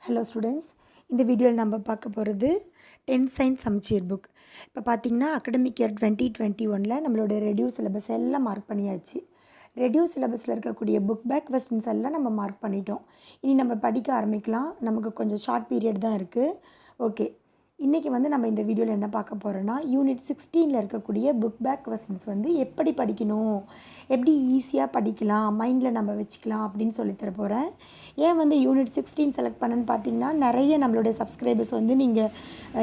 Hello students, இந்த வீடியோவில் நம்ம பார்க்க போகிறது 10th சயின்ஸ் சமச்சீர் புக். இப்போ பார்த்தீங்கன்னா அகடமிக் இயர் 2021 நம்மளோட ரெடியூஸ் சிலபஸ் எல்லாம் மார்க் பண்ணியாச்சு. ரெடியூஸ் சிலபஸில் இருக்கக்கூடிய புக் பேக் கொஸ்டின்ஸ் எல்லாம் நம்ம மார்க் பண்ணிட்டோம். இனி நம்ம படிக்க ஆரம்பிக்கலாம். நமக்கு கொஞ்சம் ஷார்ட் பீரியட் தான் இருக்குது. ஓகே, இன்றைக்கி நம்ம இந்த வீடியோவில் என்ன பார்க்க போகிறோன்னா, யூனிட் 16 இருக்கக்கூடிய புக் பேக் கொஸ்டின்ஸ் எப்படி படிக்கணும், எப்படி ஈஸியாக படிக்கலாம், மைண்டில் நம்ம வச்சுக்கலாம் அப்படின்னு சொல்லித்தர போகிறேன். ஏன் யூனிட் 16 செலக்ட் பண்ணேன்னு பார்த்தீங்கன்னா, நிறைய நம்மளுடைய சப்ஸ்கிரைபர்ஸ் நீங்கள்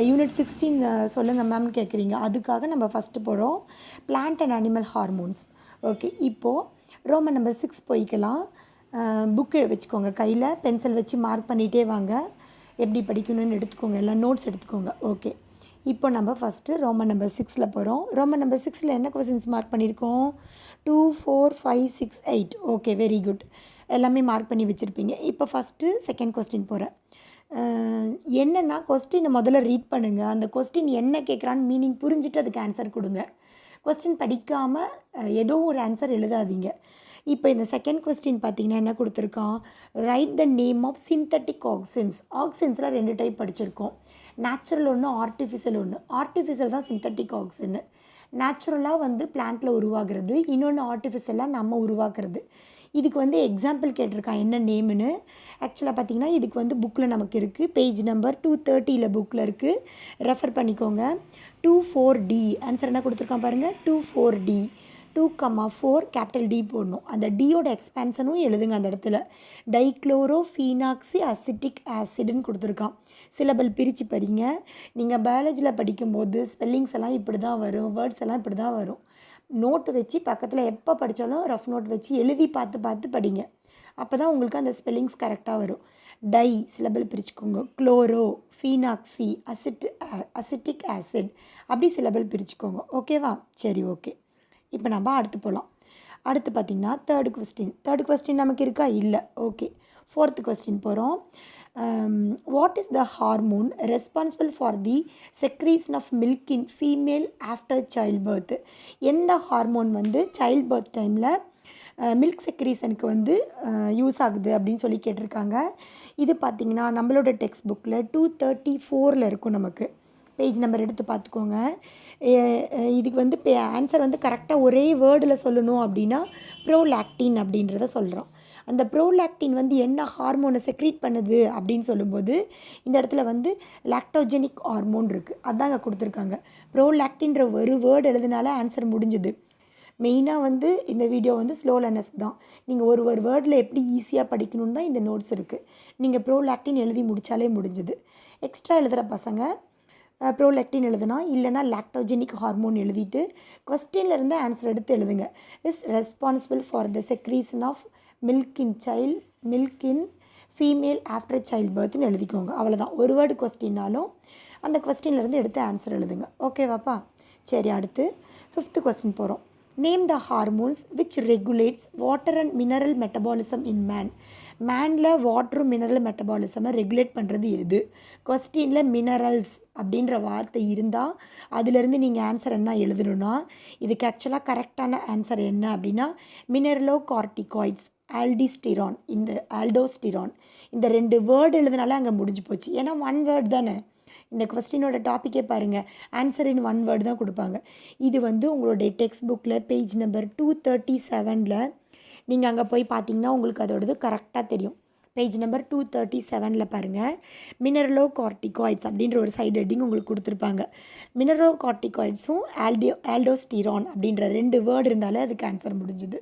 யூனிட் 16 சொல்லுங்கள் மேம்னு கேட்குறீங்க. அதுக்காக நம்ம ஃபஸ்ட்டு போகிறோம் plant and animal hormones. Okay, இப்போது ரோமன் நம்பர் 6 போய்க்கலாம். புக்கு வச்சுக்கோங்க, கையில் பென்சில் வச்சு மார்க் பண்ணிகிட்டே வாங்க. எப்படி படிக்கணும்னு எடுத்துக்கோங்க, எல்லாம் நோட்ஸ் எடுத்துக்கோங்க. ஓகே, இப்போ நம்ம ஃபஸ்ட்டு ரோமன் நம்பர் 6 போகிறோம். ரோமன் நம்பர் 6 என்ன கொஸ்டின்ஸ் மார்க் பண்ணியிருக்கோம்? 2, 4, 5, 6, 8. ஓகே, வெரி குட், எல்லாமே மார்க் பண்ணி வச்சுருப்பீங்க. இப்போ ஃபஸ்ட்டு செகண்ட் கொஸ்டின் போகிறேன். என்னென்னா, கொஸ்டினை முதல்ல ரீட் பண்ணுங்கள். அந்த கொஸ்டின் என்ன கேட்குறான்னு மீனிங் புரிஞ்சுட்டு அதுக்கு ஆன்சர் கொடுங்க. கொஸ்டின் படிக்காமல் ஏதோ ஒரு ஆன்சர் எழுதாதீங்க. இப்போ இந்த செகண்ட் கொஸ்டின் பார்த்தீங்கன்னா என்ன கொடுத்துருக்கான்? Write the name of synthetic auxins. ஆக்சின்ஸில் 2 டைப் படிச்சிருக்கோம். நேச்சுரல் ஒன்று, ஆர்டிஃபிஷியல் ஒன்று. ஆர்டிஃபிஷியல் தான் சிந்தட்டிக் ஆக்சின்னு. நேச்சுரலாக பிளான்ட்டில் உருவாகிறது, இன்னொன்று ஆர்டிஃபிஷியலாக நம்ம உருவாக்குறது. இதுக்கு எக்ஸாம்பிள் கேட்டிருக்கான், என்ன நேம்னு. ஆக்சுவலாக பார்த்திங்கன்னா இதுக்கு புக்கில் நமக்கு இருக்குது. பேஜ் நம்பர் 230 புக்கில் இருக்குது, ரெஃபர் பண்ணிக்கோங்க. 24D ஆன்சர் என்ன கொடுத்துருக்கான் பாருங்கள், 24D. 2,4 கேபிட்டல் டி போடணும். அந்த டியோட எக்ஸ்பேன்ஷனும் எழுதுங்க அந்த இடத்துல. டைக்ளோரோஃபீனாக்சி அசிட்டிக் ஆசிட்னு கொடுத்துருக்கான். சிலபல் பிரித்து படிங்க. நீங்கள் பயாலஜியில் படிக்கும்போது ஸ்பெல்லிங்ஸ் எல்லாம் இப்படி தான் வரும், வேர்ட்ஸ் எல்லாம் இப்படி தான் வரும். நோட்டு வச்சு பக்கத்தில் எப்போ படித்தாலும் ரஃப் நோட் வச்சு எழுதி பார்த்து படிங்க. அப்போ தான் உங்களுக்கு அந்த ஸ்பெல்லிங்ஸ் கரெக்டாக வரும். டை சிலபல் பிரிச்சுக்கோங்க. குளோரோ, ஃபீனாக்சி, அசிட்டிக் ஆசிட், அப்படி சிலபல் பிரிச்சுக்கோங்க. ஓகேவா? சரி, ஓகே. இப்போ நம்ம அடுத்து போகலாம். அடுத்து பார்த்திங்கன்னா தேர்டு கொஸ்டின் நமக்கு இருக்கா? இல்லை. ஓகே, ஃபோர்த்து கொஸ்டின் போகிறோம். What is the hormone responsible for the secretion of milk in female after child birth? எந்த ஹார்மோன் சைல்ட் பர்த் டைமில் மில்க் செக்ரீஷனுக்கு யூஸ் ஆகுது அப்படின்னு சொல்லி கேட்டிருக்காங்க. இது பார்த்திங்கன்னா நம்மளோட டெக்ஸ்ட் புக்கில் 234 இருக்கும். நமக்கு பேஜ் நம்பர் எடுத்து பார்த்துக்கோங்க. இதுக்கு ஆன்சர் கரெக்டாக ஒரே வேர்டில் சொல்லணும் அப்படின்னா ப்ரோலாக்டின் அப்படின்றத சொல்கிறோம். அந்த ப்ரோலாக்டின் என்ன ஹார்மோனை செக்ரீட் பண்ணுது அப்படின்னு சொல்லும்போது இந்த இடத்துல லாக்டோஜெனிக் ஹார்மோன் இருக்குது. அதாங்க கொடுத்துருக்காங்க. ப்ரோலாக்டின்ற ஒரு வேர்டு எழுதினால ஆன்சர் முடிஞ்சுது. மெயினாக இந்த வீடியோ ஸ்லோ லேர்னர்ஸ் தான். நீங்கள் ஒரு வேர்டில் எப்படி ஈஸியாக படிக்கணுன்னு தான் இந்த நோட்ஸ் இருக்குது. நீங்கள் ப்ரோலாக்டின் எழுதி முடித்தாலே முடிஞ்சுது. எக்ஸ்ட்ரா எழுதுகிற பசங்க ப்ரோலாக்டின் எழுதுனா, இல்லைனா லாக்டோஜெனிக் ஹார்மோன் எழுதிட்டு கொஸ்டின்லேருந்து ஆன்சர் எடுத்து எழுதுங்க. Is responsible for the secretion of milk in female after child பர்த்னு எழுதிக்கோங்க. அவ்வளோதான். ஒரு வேர்டு கொஸ்டின்னாலும் அந்த கொஸ்டின்லேருந்து எடுத்து ஆன்சர் எழுதுங்க. ஓகேவாப்பா? சரி, அடுத்து 5th கொஸ்டின் போகிறோம். Name the hormones which regulates water and mineral metabolism in man. மேனில் வாட்டரும் மினரல் மெட்டபாலிசமை ரெகுலேட் பண்ணுறது எது? கொஸ்டினில் மினரல்ஸ் அப்படின்ற வார்த்தை இருந்தால் அதிலிருந்து நீங்கள் ஆன்சர் என்ன எழுதணுன்னா, இதுக்கு ஆக்சுவலாக கரெக்டான ஆன்சர் என்ன அப்படின்னா மினரலோ கார்டிகாய்ட்ஸ், ஆல்டோஸ்டிரான். இந்த 2 வேர்டு எழுதினாலே அங்கே முடிஞ்சு போச்சு. ஏன்னா 1 வேர்டு தானே. இந்த கொஸ்டினோட டாப்பிக்கே பாருங்கள், ஆன்சர் இன் 1 வேர்டு தான் கொடுப்பாங்க. இது உங்களுடைய டெக்ஸ்ட் புக்கில் பேஜ் நம்பர் 237 நீங்கள் அங்கே போய் பார்த்தீங்கன்னா உங்களுக்கு அதோடது கரெக்டாக தெரியும். பேஜ் நம்பர் 237 பாருங்கள், மினரலோ கார்டிகாய்ட்ஸ் அப்படின்ற ஒரு சைடு ஹெட்டிங் உங்களுக்கு கொடுத்துருப்பாங்க. மினரலோ கார்டிகாய்ட்ஸும் ஆல்டோஸ்டிரான் அப்படின்ற 2 வேர்டு இருந்தாலே அதுக்கு ஆன்சர் முடிஞ்சுது.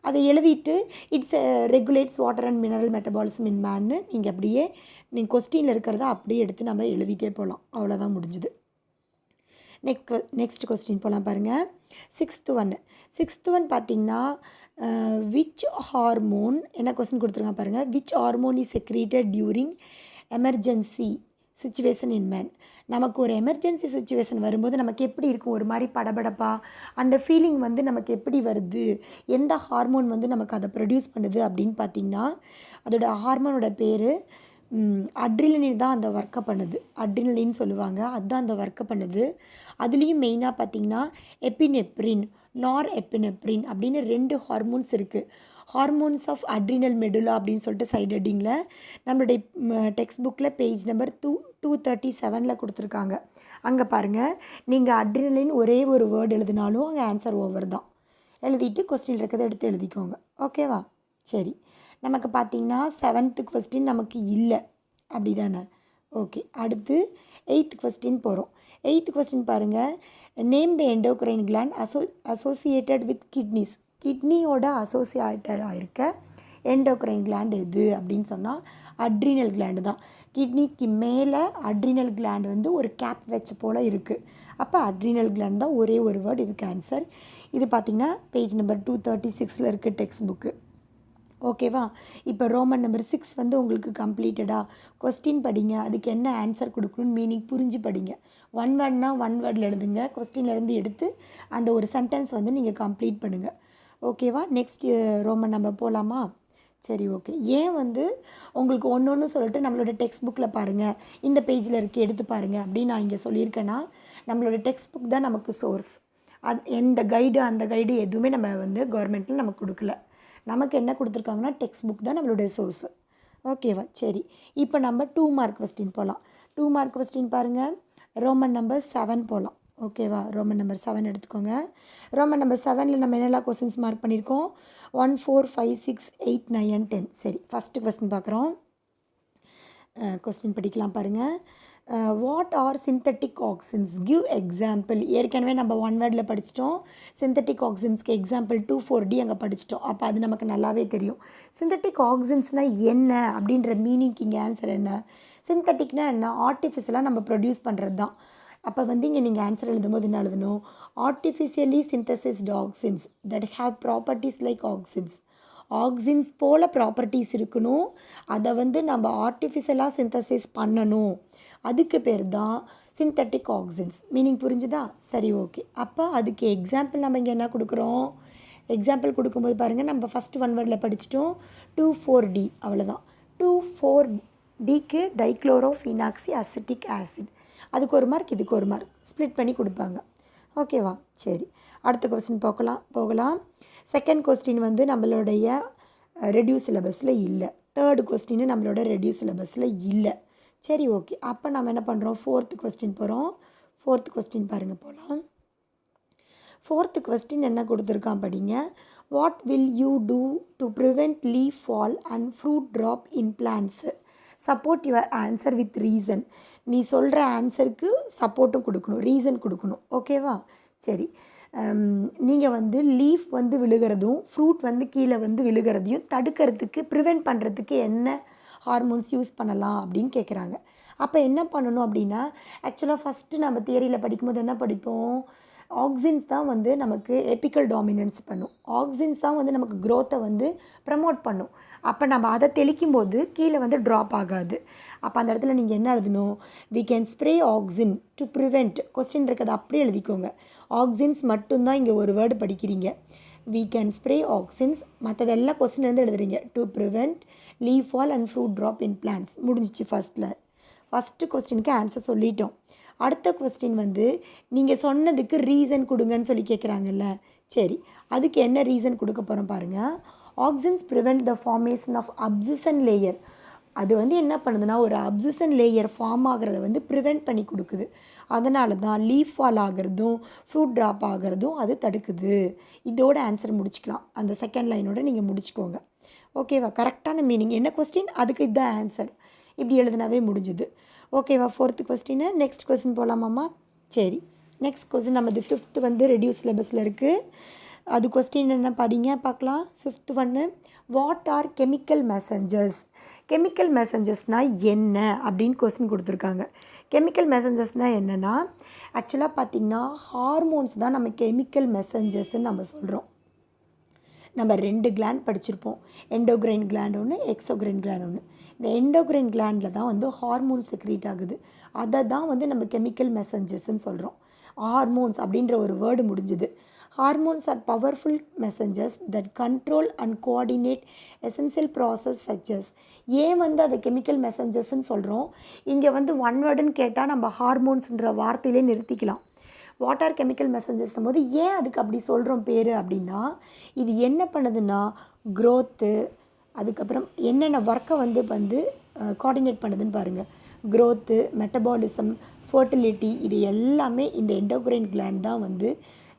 அதை எழுதிட்டு it's regulates water and mineral metabolism in மேன்னு நீங்கள் கொஸ்டினில் இருக்கிறத அப்படியே எடுத்து நம்ம எழுதிட்டே போகலாம். அவ்வளோதான், முடிஞ்சுது. நெக்ஸ்ட் கொஸ்டின் போகலாம் பாருங்கள். 6th ஒன் பார்த்திங்கன்னா விச் ஹார்மோன், என்ன கொஸ்டின் கொடுத்துருங்க பாருங்கள். Which hormone is secreted during emergency situation in man. நமக்கு ஒரு எமர்ஜென்சி சுச்சுவேஷன் வரும்போது நமக்கு எப்படி இருக்கும்? ஒரு மாதிரி படபடப்பா அந்த ஃபீலிங் நமக்கு எப்படி வருது? எந்த ஹார்மோன் நமக்கு அதை ப்ரொடியூஸ் பண்ணுது அப்படின்னு பார்த்திங்கன்னா அதோட ஹார்மோனோட பேர் அட்ரினலின் தான் அந்த ஒர்க்கை பண்ணுது. அட்ரினலின்னு சொல்லுவாங்க, அதுதான் அந்த ஒர்க்கை பண்ணுது. அதுலேயும் மெயினாக பார்த்திங்கன்னா எப்பினெப்ரின், நார் எப்பினெப்ரின் அப்படின்னு 2 ஹார்மோன்ஸ் இருக்குது. ஹார்மோன்ஸ் ஆஃப் அட்ரினல் மெடுலா அப்படின்னு சொல்லிட்டு சைட் ஹெட்டிங்கில் நம்மளுடைய டெக்ஸ்ட் புக்கில் பேஜ் நம்பர் 237 கொடுத்துருக்காங்க. அங்கே பாருங்கள், நீங்கள் அட்ரினலின் ஒரே ஒரு வேர்டு எழுதினாலும் அங்கே ஆன்சர் ஓவர் தான். எழுதிட்டு கொஸ்டின் இருக்கிறத எடுத்து எழுதிக்கோங்க. ஓகேவா? சரி, நமக்கு பார்த்திங்கன்னா 7th கொஸ்டின் நமக்கு இல்லை, அப்படி தானே? ஓகே, அடுத்து 8th கொஸ்டின் போகிறோம். 8th கொஸ்டின் பாருங்கள், name the endocrine gland associated with kidneys. கிட்னியோட அசோசியேட்டடாக இருக்க எண்டோக்ரைன் கிளாண்ட் எது அப்படின்னு சொன்னால் அட்ரினல் கிளாண்டு தான். கிட்னிக்கு மேலே அட்ரினல் கிளாண்ட் வந்து ஒரு கேப் வச்ச போல் இருக்குது. அப்போ அட்ரினல் கிளாண்ட் தான் ஒரே ஒரு வேர்டு இதுக்கு ஆன்சர். இது பார்த்திங்கன்னா பேஜ் நம்பர் 236 இருக்குது டெக்ஸ்ட் புக்கு. ஓகேவா? இப்போ ரோமன் நம்பர் 6 வந்து உங்களுக்கு கம்ப்ளீட்டடாக கொஸ்டின் படிங்க, அதுக்கு என்ன ஆன்சர் கொடுக்கணும்னு மீனிங் புரிஞ்சு படிங்க. ஒன் வேர்ட்னா ஒன் வேர்டில் எழுதுங்க, கொஸ்டின்லேருந்து எடுத்து அந்த ஒரு சென்டென்ஸ் வந்து நீங்கள் கம்ப்ளீட் பண்ணுங்கள். ஓகேவா? நெக்ஸ்ட் ரோமன் நம்பர் போகலாமா? சரி, ஓகே. ஏன் வந்து உங்களுக்கு ஒன்று சொல்லிட்டு நம்மளோட டெக்ஸ்ட் புக்கில் பாருங்கள், இந்த பேஜில் இருக்குது எடுத்து பாருங்கள் அப்படின்னு நான் இங்கே சொல்லியிருக்கேன்னா, நம்மளோட டெக்ஸ்ட் புக் தான் நமக்கு சோர்ஸ். எந்த கைடு அந்த கைடு எதுவுமே நம்ம வந்து கவர்மெண்ட்டில் நமக்கு கொடுக்கல. நமக்கு என்ன கொடுத்துருக்காங்கன்னா டெக்ஸ்ட் புக் தான் நம்மளுடைய சோர்ஸு. ஓகேவா? சரி, இப்போ நம்ம 2 மார்க் கொஸ்டின் போகலாம். 2 மார்க் கொஸ்டின் பாருங்கள், ரோமன் நம்பர் 7 போகலாம். ஓகேவா? ரோமன் நம்பர் 7 எடுத்துக்கோங்க. ரோமன் நம்பர் 7ல் நம்ம என்னெல்லாம் கொஸ்டின்ஸ் மார்க் பண்ணியிருக்கோம்? 1, 4, 5, 6, 8, 9 and 10. சரி, ஃபஸ்ட்டு கொஸ்டின் பார்க்குறோம். கொஸ்டின் படிக்கலாம் பாருங்கள். What R synthetic auxins? Give example. ஏற்கனவே நம்ம ஒன் வேர்டில் படிச்சிட்டோம். சிந்தட்டிக் ஆக்சின்ஸ்க்கு எக்ஸாம்பிள் 2,4-D அங்கே படிச்சிட்டோம். அப்போ அது நமக்கு நல்லாவே தெரியும். சிந்தட்டிக் ஆக்சின்ஸ்னால் என்ன அப்படின்ற மீனிங்க்கு இங்கே ஆன்சர் என்ன? சிந்தட்டிக்னா என்ன? ஆர்டிஃபிஷியலாக நம்ம ப்ரொடியூஸ் பண்ணுறது தான். அப்போ வந்து இங்கே நீங்கள் ஆன்சர் எழுதும்போது என்ன எழுதணும்? Artificially synthesised auxins that have properties like auxins. Auxins போல் ப்ராப்பர்ட்டிஸ் இருக்கணும், அதை வந்து நம்ம ஆர்டிஃபிஷியலாக சிந்தசிஸ் பண்ணணும். அதுக்கு பேர் தான் சிந்தட்டிக் ஆக்சின்ஸ். மீனிங் புரிஞ்சுதா? சரி, ஓகே. அப்போ அதுக்கு எக்ஸாம்பிள் நம்ம இங்கே என்ன கொடுக்குறோம்? எக்ஸாம்பிள் கொடுக்கும்போது பாருங்கள், நம்ம ஃபஸ்ட்டு ஒன் வேர்டில் படிச்சிட்டோம் 2,4-D, அவ்வளோதான். 2,4-Dக்கு டைக்ளோரோஃபினாக்சி அசிட்டிக் ஆசிட். அதுக்கு ஒரு மார்க், இதுக்கு ஒரு மார்க், ஸ்ப்ளிட் பண்ணி கொடுப்பாங்க. ஓகேவா? சரி, அடுத்த கொஸ்டின் போகலாம். செகண்ட் கொஸ்டின் வந்து நம்மளுடைய ரெடியூஸ் சிலபஸில் இல்லை. தேர்டு கொஸ்டின் நம்மளோட ரெடியூஸ் சிலபஸில் இல்லை. சரி, ஓகே. அப்போ நம்ம என்ன பண்ணுறோம்? 4th கொஸ்டின் போகிறோம். 4th கொஸ்டின் பாருங்கள், போகலாம். 4th கொஸ்டின் என்ன கொடுத்துருக்கான் படிங்க. What will you do to prevent leaf fall and fruit drop in plants? Support your answer with reason. நீ சொல்கிற ஆன்சருக்கு சப்போர்ட்டும் கொடுக்கணும், ரீசன் கொடுக்கணும். ஓகேவா? சரி, நீங்கள் வந்து லீஃப் வந்து விழுகிறதும் ஃப்ரூட் வந்து கீழே வந்து விழுகிறதையும் தடுக்கிறதுக்கு, ப்ரிவெண்ட் பண்ணுறதுக்கு என்ன ஹார்மோன்ஸ் யூஸ் பண்ணலாம் அப்படின்னு கேட்குறாங்க. அப்போ என்ன பண்ணணும் அப்படின்னா, ஆக்சுவலாக ஃபஸ்ட்டு நம்ம தியரியில் படிக்கும்போது என்ன படிப்போம்? ஆக்சின்ஸ் தான் வந்து நமக்கு எபிக்கல் டாமினன்ஸ் பண்ணும். ஆக்சின்ஸ் தான் வந்து நமக்கு க்ரோத்தை வந்து ப்ரமோட் பண்ணும். அப்போ நம்ம அதை தெளிக்கும் போது கீழே வந்து ட்ராப் ஆகாது. அப்போ அந்த இடத்துல நீங்கள் என்ன எழுதணும்? We can spray auxin to prevent. Question இருக்கிறது அப்படியே எழுதிக்கோங்க. ஆக்சின்ஸ் மட்டும்தான் இங்கே ஒரு வேர்டு படிக்கிறீங்க. வி கேன் ஸ்ப்ரே ஆக்சின்ஸ், மற்றதெல்லாம் கொஸ்டின் இருந்து எழுதுறீங்க. To prevent leaf fall and fruit drop in plants. முடிஞ்சிச்சு ஃபஸ்ட்டு கொஸ்டினுக்கு ஆன்சர் சொல்லிட்டோம். அடுத்த கொஸ்டின் வந்து நீங்கள் சொன்னதுக்கு ரீசன் கொடுங்கன்னு சொல்லி கேட்குறாங்கல்ல. சரி, அதுக்கு என்ன ரீசன் கொடுக்க போகிறோம் பாருங்கள். Auxins prevent the formation of abscission layer. அது வந்து என்ன பண்ணுதுன்னா, ஒரு அப்சிஷன் லேயர் ஃபார்ம் ஆகிறத வந்து ப்ரிவெண்ட் பண்ணி கொடுக்குது. அதனால தான் லீஃப் ஃபால் ஆகிறதும் ஃப்ரூட் ட்ராப் ஆகிறதும் அது தடுக்குது. இதோட ஆன்சர் முடிச்சுக்கலாம். அந்த செகண்ட் லைனோட நீங்கள் முடிச்சுக்கோங்க. ஓகேவா? கரெக்டான மீனிங் என்ன கொஸ்டின், அதுக்கு இதுதான் ஆன்சர். இப்படி எழுதினாவே முடிஞ்சுது. ஓகேவா? 4th question. Next question போகலாமாம்மா? சரி, நெக்ஸ்ட் கொஸ்டின் நமது 5th வந்து ரெடியூஸ் சிலபஸில் இருக்குது. அது கொஸ்டின் என்ன படிங்க பார்க்கலாம். 5th ஒன்று, what are chemical messengers? Chemical மெசஞ்சர்ஸ்னால் என்ன அப்படின்னு கொஸ்டின் கொடுத்துருக்காங்க. கெமிக்கல் மெசஞ்சர்ஸ்னால் என்னென்னா, ஆக்சுவலாக பார்த்திங்கன்னா ஹார்மோன்ஸ் தான் நம்ம கெமிக்கல் மெசஞ்சர்ஸ்ன்னு நம்ம சொல்கிறோம். நம்ம 2 கிளாண்ட் படிச்சிருப்போம். எண்டோக்ரைன் கிளாண்ட் ஒன்று, எக்ஸோக்ரைன் கிளாண்ட் ஒன்று. இந்த எண்டோக்ரைன் கிளாண்டில் தான் வந்து ஹார்மோன்ஸ் செக்ரீட் ஆகுது. அதை தான் வந்து நம்ம கெமிக்கல் மெசஞ்சர்ஸ்ன்னு சொல்கிறோம். ஹார்மோன்ஸ் அப்படின்ற ஒரு வேர்டு முடிஞ்சுது. Hormones are powerful messengers that control and coordinate essential process such as. ஏன் வந்து அதை கெமிக்கல் மெசஞ்சர்ஸ்ன்னு சொல்கிறோம்? இங்கே வந்து ஒன் வேர்டுன்னு கேட்டால் நம்ம ஹார்மோன்ஸ்ன்ற வார்த்தையிலே நிறுத்திக்கலாம். வாட் ஆர் கெமிக்கல் மெசஞ்சர்ஸ் போது ஏன் அதுக்கு அப்படி சொல்கிறோம் பேர் அப்படின்னா, இது என்ன பண்ணுதுன்னா க்ரோத்து, அதுக்கப்புறம் என்னென்ன ஒர்க்கை வந்து கோஆர்டினேட் பண்ணுதுன்னு பாருங்கள். க்ரோத்து, மெட்டபாலிசம், ஃபர்டிலிட்டி, இது எல்லாமே இந்த எண்டோக்ரைன் கிளாண்ட் தான் வந்து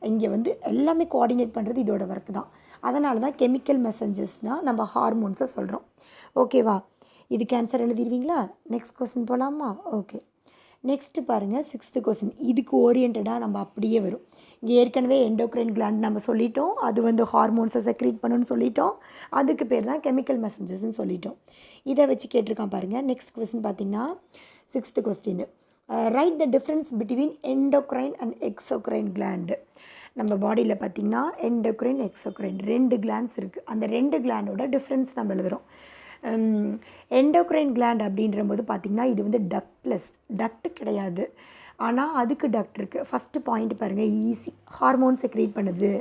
இங்கே வந்து எல்லாமே கோஆர்டினேட் பண்ணுறது இதோட ஒர்க் தான். அதனால தான் கெமிக்கல் மெசஞ்சர்ஸ்னால் நம்ம ஹார்மோன்ஸை சொல்கிறோம். ஓகேவா? இதுக்கு ஆன்சர் எழுதிடுவீங்களா? நெக்ஸ்ட் கொஸ்டின் போகலாமா? ஓகே, நெக்ஸ்ட்டு பாருங்கள் 6th கொஸ்டின். இதுக்கு ஓரியன்டாக நம்ம அப்படியே வரும். இங்கே ஏற்கனவே எண்டோக்ரைன் கிளாண்ட் நம்ம சொல்லிட்டோம், அது வந்து ஹார்மோன்ஸை செக்ரீட் பண்ணுன்னு சொல்லிட்டோம், அதுக்கு பேர் தான் கெமிக்கல் மெசஞ்சர்ஸ்ன்னு சொல்லிட்டோம். இதை வச்சு கேட்டிருக்கான் பாருங்கள். நெக்ஸ்ட் கொஸ்டின் பார்த்திங்கன்னா 6th question. Right the difference between endocrine and exocrine gland. நம்ம பாடியில் பார்த்திங்கன்னா எண்டோக்ரைன், எக்ஸோக்ரைன் 2 கிளாண்ட்ஸ் இருக்குது. அந்த 2 கிளாண்டோட டிஃப்ரென்ஸ் நம்ம எழுதுகிறோம். எண்டோக்ரைன் கிளாண்ட் அப்படின்ற போது பார்த்திங்கன்னா இது வந்து டக்ட்லெஸ், டக்ட் கிடையாது, ஆனால் அதுக்கு டக்ட் இருக்குது. ஃபஸ்ட்டு பாயிண்ட் பாருங்கள், ஈஸி, ஹார்மோன் செக்ரீட் பண்ணுது,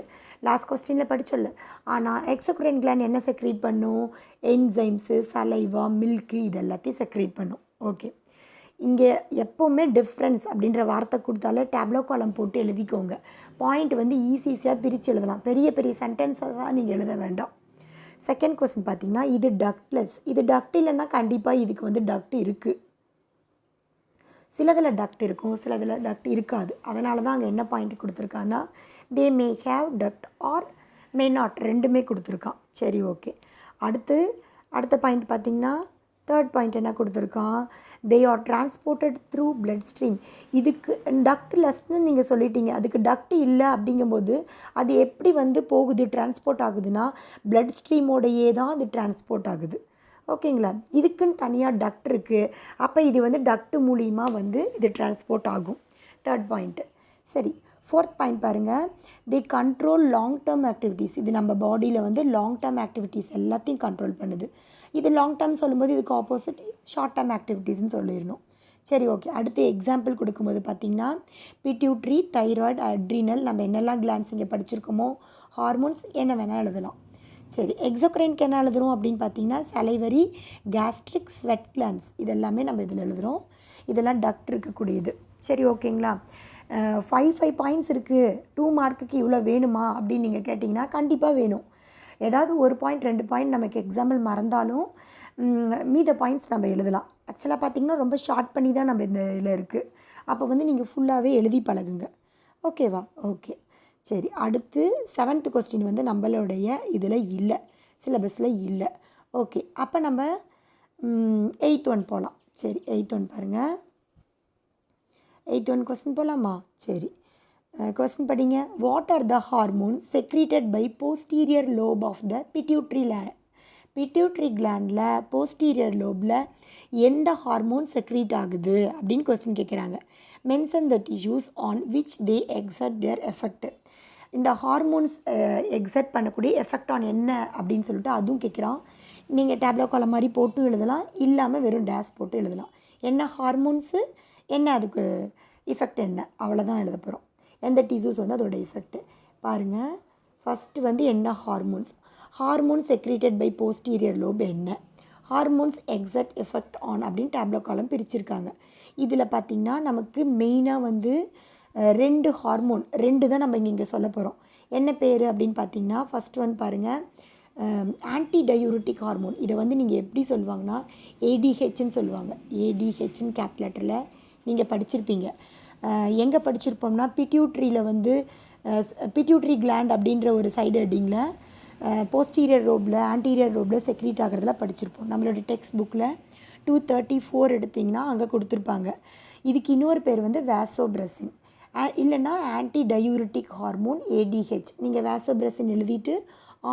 லாஸ்ட் கொஸ்டினில் படிச்சோல்ல. ஆனால் எக்ஸோக்ரைன் கிளாண்ட் என்ன செக்ரீட் பண்ணும்? என்சைம்ஸு, சலைவா, மில்க்கு, இது எல்லாத்தையும் செக்ரீட் பண்ணும். ஓகே, இங்கே எப்போவுமே டிஃப்ரென்ஸ் அப்படின்ற வார்த்தை கொடுத்தாலே டேப்லோ காலம் போட்டு எழுதிக்கோங்க. பாயிண்ட் வந்து ஈஸியாக பிரித்து எழுதலாம். பெரிய பெரிய சென்டென்ஸை தான் நீங்கள் எழுத வேண்டாம். செகண்ட் கொஸ்டின் பார்த்திங்கன்னா இது டக்ட்லெஸ். இது டக்ட் இல்லைன்னா கண்டிப்பாக இதுக்கு வந்து டக்ட் இருக்குது. சிலதில் டக்ட் இருக்கும், சிலதில் டக்ட் இருக்காது. அதனால தான் அங்கே என்ன பாயிண்ட் கொடுத்துருக்கான்னா they may have duct or may not, ரெண்டுமே கொடுத்துருக்கான். சரி, ஓகே. அடுத்த பாயிண்ட் பார்த்திங்கன்னா தேர்ட் பாயிண்ட் என்ன கொடுத்துருக்கான்? They are transported through blood stream. இதுக்கு டக்ட்லெஸ்ன்னு நீங்கள் சொல்லிட்டீங்க, அதுக்கு டக்ட் இல்லை அப்படிங்கும்போது அது எப்படி வந்து போகுது, டிரான்ஸ்போர்ட் ஆகுதுன்னா பிளட் ஸ்ட்ரீமோடையே தான் அது டிரான்ஸ்போர்ட் ஆகுது. ஓகேங்களா? இதுக்குன்னு தனியாக டக்ட் இருக்குது. அப்போ இது வந்து டக்ட் மூலிமா வந்து இது டிரான்ஸ்போர்ட் ஆகும். Third point. சரி, ஃபோர்த் பாயிண்ட் பாருங்கள், தே கண்ட்ரோல் லாங் டேர்ம் ஆக்டிவிட்டீஸ். இது நம்ம பாடியில் வந்து லாங் டேர்ம் ஆக்டிவிட்டீஸ் எல்லாத்தையும் கண்ட்ரோல் பண்ணுது. இது லாங் டேர்ம் சொல்லும்போது இதுக்கு ஆப்போசிட் ஷார்ட் டேர்ம் ஆக்டிவிட்டீஸ்ன்னு சொல்லிடணும். சரி, ஓகே. அடுத்து எக்ஸாம்பிள் கொடுக்கும்போது பார்த்திங்கன்னா பிட்யூட்ரி, தைராய்டு, அட்ரினல், நம்ம என்னெல்லாம் கிளாண்ட்ஸ் இங்கே படிச்சிருக்கோமோ ஹார்மோன்ஸ் என்ன வேணால் எழுதலாம். சரி, எக்ஸோக்ரைனுக்கு என்ன எழுதுகிறோம் அப்படின்னு பார்த்தீங்கன்னா சலைவரி, கேஸ்ட்ரிக், ஸ்வெட் கிளாண்ட்ஸ், இதெல்லாமே நம்ம இதில் எழுதுகிறோம். இதெல்லாம் டக்ட் இருக்கக்கூடியது. சரி, ஓகேங்களா? 5 பாயிண்ட்ஸ் இருக்குது, 2 மார்க்குக்கு இவ்வளோ வேணுமா அப்படின்னு நீங்கள் கேட்டிங்கன்னா கண்டிப்பாக வேணும். ஏதாவது ஒரு பாயிண்ட் 2 பாயிண்ட் நமக்கு எக்ஸாம்பிள் மறந்தாலும் மீத பாயிண்ட்ஸ் நம்ம எழுதலாம். ஆக்சுவலாக பார்த்திங்கன்னா ரொம்ப ஷார்ட் பண்ணி தான் நம்ம இந்த இதில் இருக்குது. அப்போ வந்து நீங்கள் ஃபுல்லாகவே எழுதி பழகுங்க. ஓகேவா? ஓகே, சரி. அடுத்து 7th கொஸ்டின் வந்து நம்மளுடைய இதில் இல்லை, சிலபஸில் இல்லை. ஓகே, அப்போ நம்ம 8th ஒன் போகலாம். சரி, 8th ஒன் பாருங்கள். 8th ஒன் கொஸ்டின் போகலாமா? சரி, கொஸ்டின் படிங்க. What are the hormones secreted by posterior lobe of the pituitary கிளாண்டில் போஸ்டீரியர் லோபில் எந்த ஹார்மோன் செக்ரீட் ஆகுது அப்படின்னு கொஸ்டின் கேட்குறாங்க. Mention the tissues on which they exert their effect. இந்த ஹார்மோன்ஸ் எக்ஸர்ட் பண்ணக்கூடிய எஃபெக்ட் ஆன் என்ன அப்படின்னு சொல்லிட்டு அதுவும் கேட்குறான். நீங்கள் டேப்லோ காலம் மாதிரி போட்டு எழுதலாம், இல்லாமல் வெறும் டேஸ் போட்டு எழுதலாம். என்ன ஹார்மோன்ஸு, என்ன அதுக்கு எஃபெக்ட் என்ன, அவ்வளோதான் எழுத போகிறோம். எந்த டிஷ்யூஸ் வந்து அதோட எஃபெக்ட்டு பாருங்கள். ஃபஸ்ட்டு வந்து என்ன hormones secreted by posterior lobe என்ன, ஹார்மோன்ஸ் எக்ஸர்ட் எஃபெக்ட் ஆன் அப்படின்னு டேப்லோ காலம் பிரிச்சிருக்காங்க. இதில் பார்த்திங்கன்னா நமக்கு மெயினாக வந்து 2 ஹார்மோன், 2 தான் நம்ம இங்கே சொல்ல போகிறோம். என்ன பேர் அப்படின்னு பார்த்தீங்கன்னா ஃபஸ்ட் ஒன் பாருங்கள், ஆன்டி டயூரிட்டிக் ஹார்மோன். இதை வந்து நீங்கள் எப்படி சொல்லுவாங்கன்னா ஏடிஹெச்ன்னு சொல்லுவாங்க. ஏடிஹெச்ன்னு கேப் லெட்டரில் நீங்கள் படிச்சிருப்பீங்க. எங்கே படிச்சிருப்போம்னா பிட்யூட்ரியில் வந்து பிட்யூட்ரி கிளாண்ட் அப்படின்ற ஒரு சைடு ஹெட்டிங்கில் போஸ்டீரியர் ரோபில், ஆன்டீரியர் ரோபில் செக்ரீட் ஆகிறதுல படிச்சிருப்போம். நம்மளோட டெக்ஸ்ட் புக்கில் 234 எடுத்திங்கன்னா அங்கே கொடுத்துருப்பாங்க. இதுக்கு இன்னொரு பேர் வந்து வேசோப்ரெசின், இல்லைன்னா ஆன்டி டயூரிட்டிக் ஹார்மோன் ஏடிஹெச். நீங்கள் வேசோப்ரெசின் எழுதிட்டு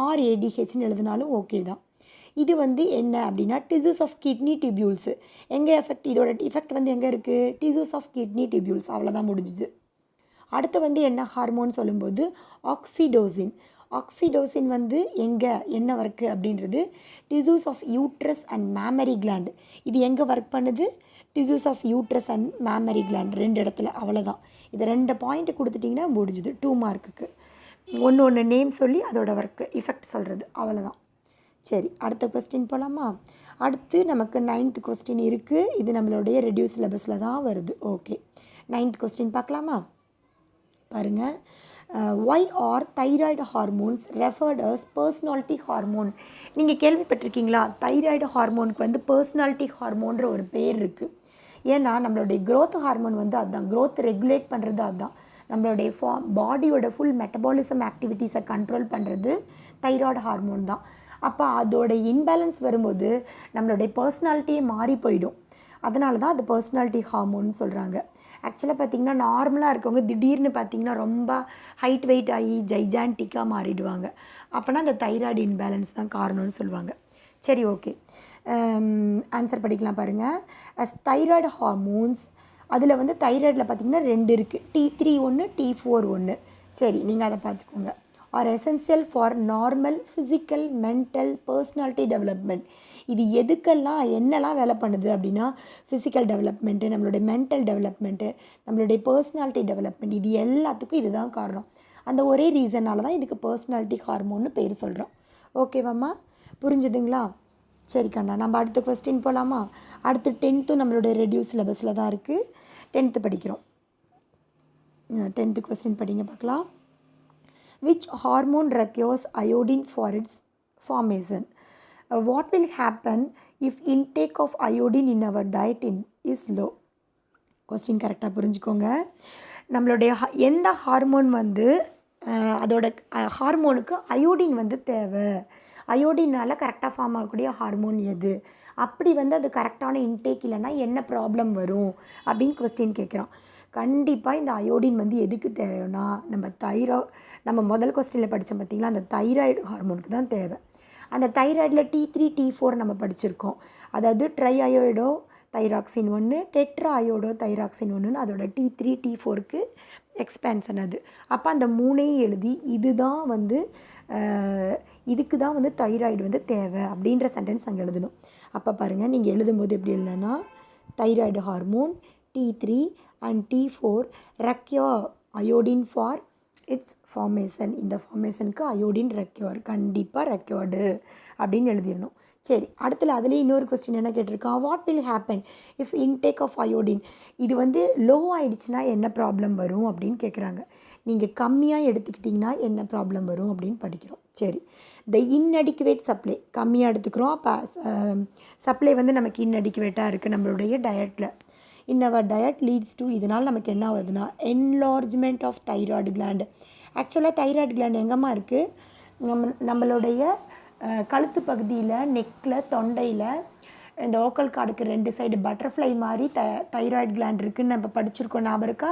ஆர்ஏடிஹெச்னு எழுதினாலும் ஓகே தான். இது வந்து என்ன அப்படின்னா டிஷ்யூஸ் ஆஃப் கிட்னி டியூபியூல்ஸு. எங்கே எஃபெக்ட், இதோட எஃபெக்ட் வந்து எங்கே இருக்குது? டிஷ்யூஸ் ஆஃப் கிட்னி டியூபியூல்ஸ், அவ்வளோதான் முடிஞ்சுது. அடுத்து வந்து என்ன ஹார்மோன் சொல்லும்போது ஆக்சிடோசின். ஆக்சிடோசின் வந்து எங்கே என்ன ஒர்க்கு அப்படின்றது tissues of uterus and mammary gland. இது எங்கே ஒர்க் பண்ணுது? Tissues of uterus and mammary gland 2 இடத்துல, அவ்வளோதான். இதை 2 பாயிண்ட் கொடுத்துட்டிங்கன்னா முடிஞ்சுது. 2 மார்க்குக்கு ஒன்று நேம் சொல்லி அதோட ஒர்க்கு எஃபெக்ட் சொல்கிறது, அவ்வளோதான். சரி, அடுத்த கொஸ்டின் போகலாமா? அடுத்து நமக்கு 9th கொஸ்டின் இருக்குது. இது நம்மளுடைய ரெடியூஸ் சிலபஸில் தான் வருது. ஓகே, 9th கொஸ்டின் பார்க்கலாமா? பாருங்கள். Why are thyroid hormones referred as personality hormone. நீங்கள் கேள்விப்பட்டிருக்கீங்களா? தைராய்டு ஹார்மோனுக்கு வந்து பர்சனாலிட்டி ஹார்மோன்ற ஒரு பேர் இருக்குது. ஏன்னா நம்மளுடைய க்ரோத் ஹார்மோன் வந்து அதுதான், க்ரோத் ரெகுலேட் பண்ணுறது அதுதான். நம்மளுடைய பாடியோட ஃபுல் மெட்டபாலிசம் ஆக்டிவிட்டீஸை கண்ட்ரோல் பண்ணுறது தைராய்டு ஹார்மோன் தான். அப்போ அதோட இன்பேலன்ஸ் வரும்போது நம்மளுடைய பர்சனாலிட்டியே மாறி போயிடும். அதனால தான் அது பர்சனாலிட்டி ஹார்மோன்னு சொல்கிறாங்க. ஆக்சுவலாக பார்த்திங்கன்னா நார்மலாக இருக்கவங்க திடீர்னு பார்த்திங்கன்னா ரொம்ப ஹைட் வெயிட் ஆகி ஜைஜான்டிக்காக மாறிடுவாங்க. அப்போனா அந்த தைராய்டு இன்பேலன்ஸ் தான் காரணம்னு சொல்லுவாங்க. சரி, ஓகே, ஆன்சர் படிக்கலாம் பாருங்கள். அஸ் தைராய்டு ஹார்மோன்ஸ், அதில் வந்து தைராய்டில் பார்த்திங்கன்னா 2 இருக்குது. T3 ஒன்று, T4 ஒன்று. சரி, நீங்கள் அதை பார்த்துக்கோங்க. R essential for normal physical mental personality development. இது எதுக்கெல்லாம் என்னெல்லாம் வேலை பண்ணுது அப்படின்னா ஃபிசிக்கல் டெவலப்மெண்ட்டு, நம்மளுடைய மென்டல் டெவலப்மெண்ட்டு, நம்மளுடைய பர்சனாலிட்டி டெவலப்மெண்ட், இது எல்லாத்துக்கும் இதுதான் காரணம். அந்த ஒரே ரீசனால் தான் இதுக்கு பர்சனாலிட்டி ஹார்மோன்னு பேர் சொல்கிறோம். ஓகேவாம்மா, புரிஞ்சுதுங்களா? சரி கண்ணா, நம்ம அடுத்த கொஸ்டின் போகலாமா? அடுத்து 10th நம்மளுடைய ரெடியூஸ் சிலபஸில் தான் இருக்குது. 10th படிக்கிறோம். 10th கொஸ்டின் படிங்க பார்க்கலாம். Which hormone requires iodine for its formation? What will happen if intake of iodine in our diet is low? Question கரெக்டாக புரிஞ்சுக்கோங்க. நம்மளுடைய எந்த ஹார்மோன் வந்து அதோட ஹார்மோனுக்கு அயோடின் வந்து தேவை, அயோடினால் கரெக்டாக ஃபார்ம் ஆகக்கூடிய ஹார்மோன் எது, அப்படி வந்து அது கரெக்டான இன்டேக் இல்லைன்னா என்ன ப்ராப்ளம் வரும் அப்படின்னு கொஸ்டின் கேட்குறான். கண்டிப்பாக இந்த அயோடின் வந்து எதுக்கு தேவைன்னா நம்ம முதல் கொஸ்டினில் படித்தோம் பார்த்திங்களா, அந்த தைராய்டு ஹார்மோனுக்கு தான் தேவை. அந்த தைராய்டில் T3 T4 நம்ம படிச்சிருக்கோம். அதாவது ட்ரை அயோடோ தைராக்சின் ஒன்று, டெட்ரா அயோடோ தைராக்சின் ஒன்றுன்னு அதோட T3 T4க்கு எக்ஸ்பேன்ஷன் அது. அப்போ அந்த 3ஐயும் எழுதி இதுதான் வந்து இதுக்கு தான் வந்து தைராய்டு வந்து தேவை அப்படின்ற சென்டென்ஸ் அங்கே எழுதணும். அப்போ பாருங்கள், நீங்கள் எழுதும்போது எப்படி எழுதுனா, thyroid hormone T3 and T4 require iodine for its formation. இந்த ஃபார்மேஷனுக்கு அயோடின் ரெக்யூர், கண்டிப்பாக ரெக்யூர்டு அப்படின்னு எழுதிடணும். சரி, அடுத்தது அதுலேயே இன்னொரு கொஸ்டின் என்ன கேட்டிருக்கான், what will happen if intake of iodine, இது வந்து லோ ஆகிடுச்சுன்னா என்ன ப்ராப்ளம் வரும் அப்படின்னு கேட்குறாங்க. நீங்கள் கம்மியாக எடுத்துக்கிட்டிங்கன்னா என்ன ப்ராப்ளம் வரும் அப்படின்னு படிக்கிறோம். சரி, த இன்அடிக்குவேட் சப்ளை, கம்மியாக எடுத்துக்கிறோம். அப்போ சப்ளை வந்து நமக்கு இன்அடிக்குவேட்டாக இருக்குது நம்மளுடைய டயட்டில். இன் அவர் டயட் லீட்ஸ் டு, இதனால் நமக்கு என்ன ஆகுதுன்னா என்லார்ஜ்மெண்ட் ஆஃப் தைராய்டு கிளாண்டு. ஆக்சுவலாக தைராய்டு கிளாண்டு எங்கேம்மா இருக்குது? நம்மளுடைய கழுத்து பகுதியில், நெக்கில், தொண்டையில், இந்த ஓக்கல் கார்டுக்கு 2 சைடு பட்டர்ஃப்ளை மாதிரி தைராய்டு கிளாண்ட் இருக்குதுன்னு நம்ம படிச்சிருக்கோம். ஞாபகம் இருக்கா?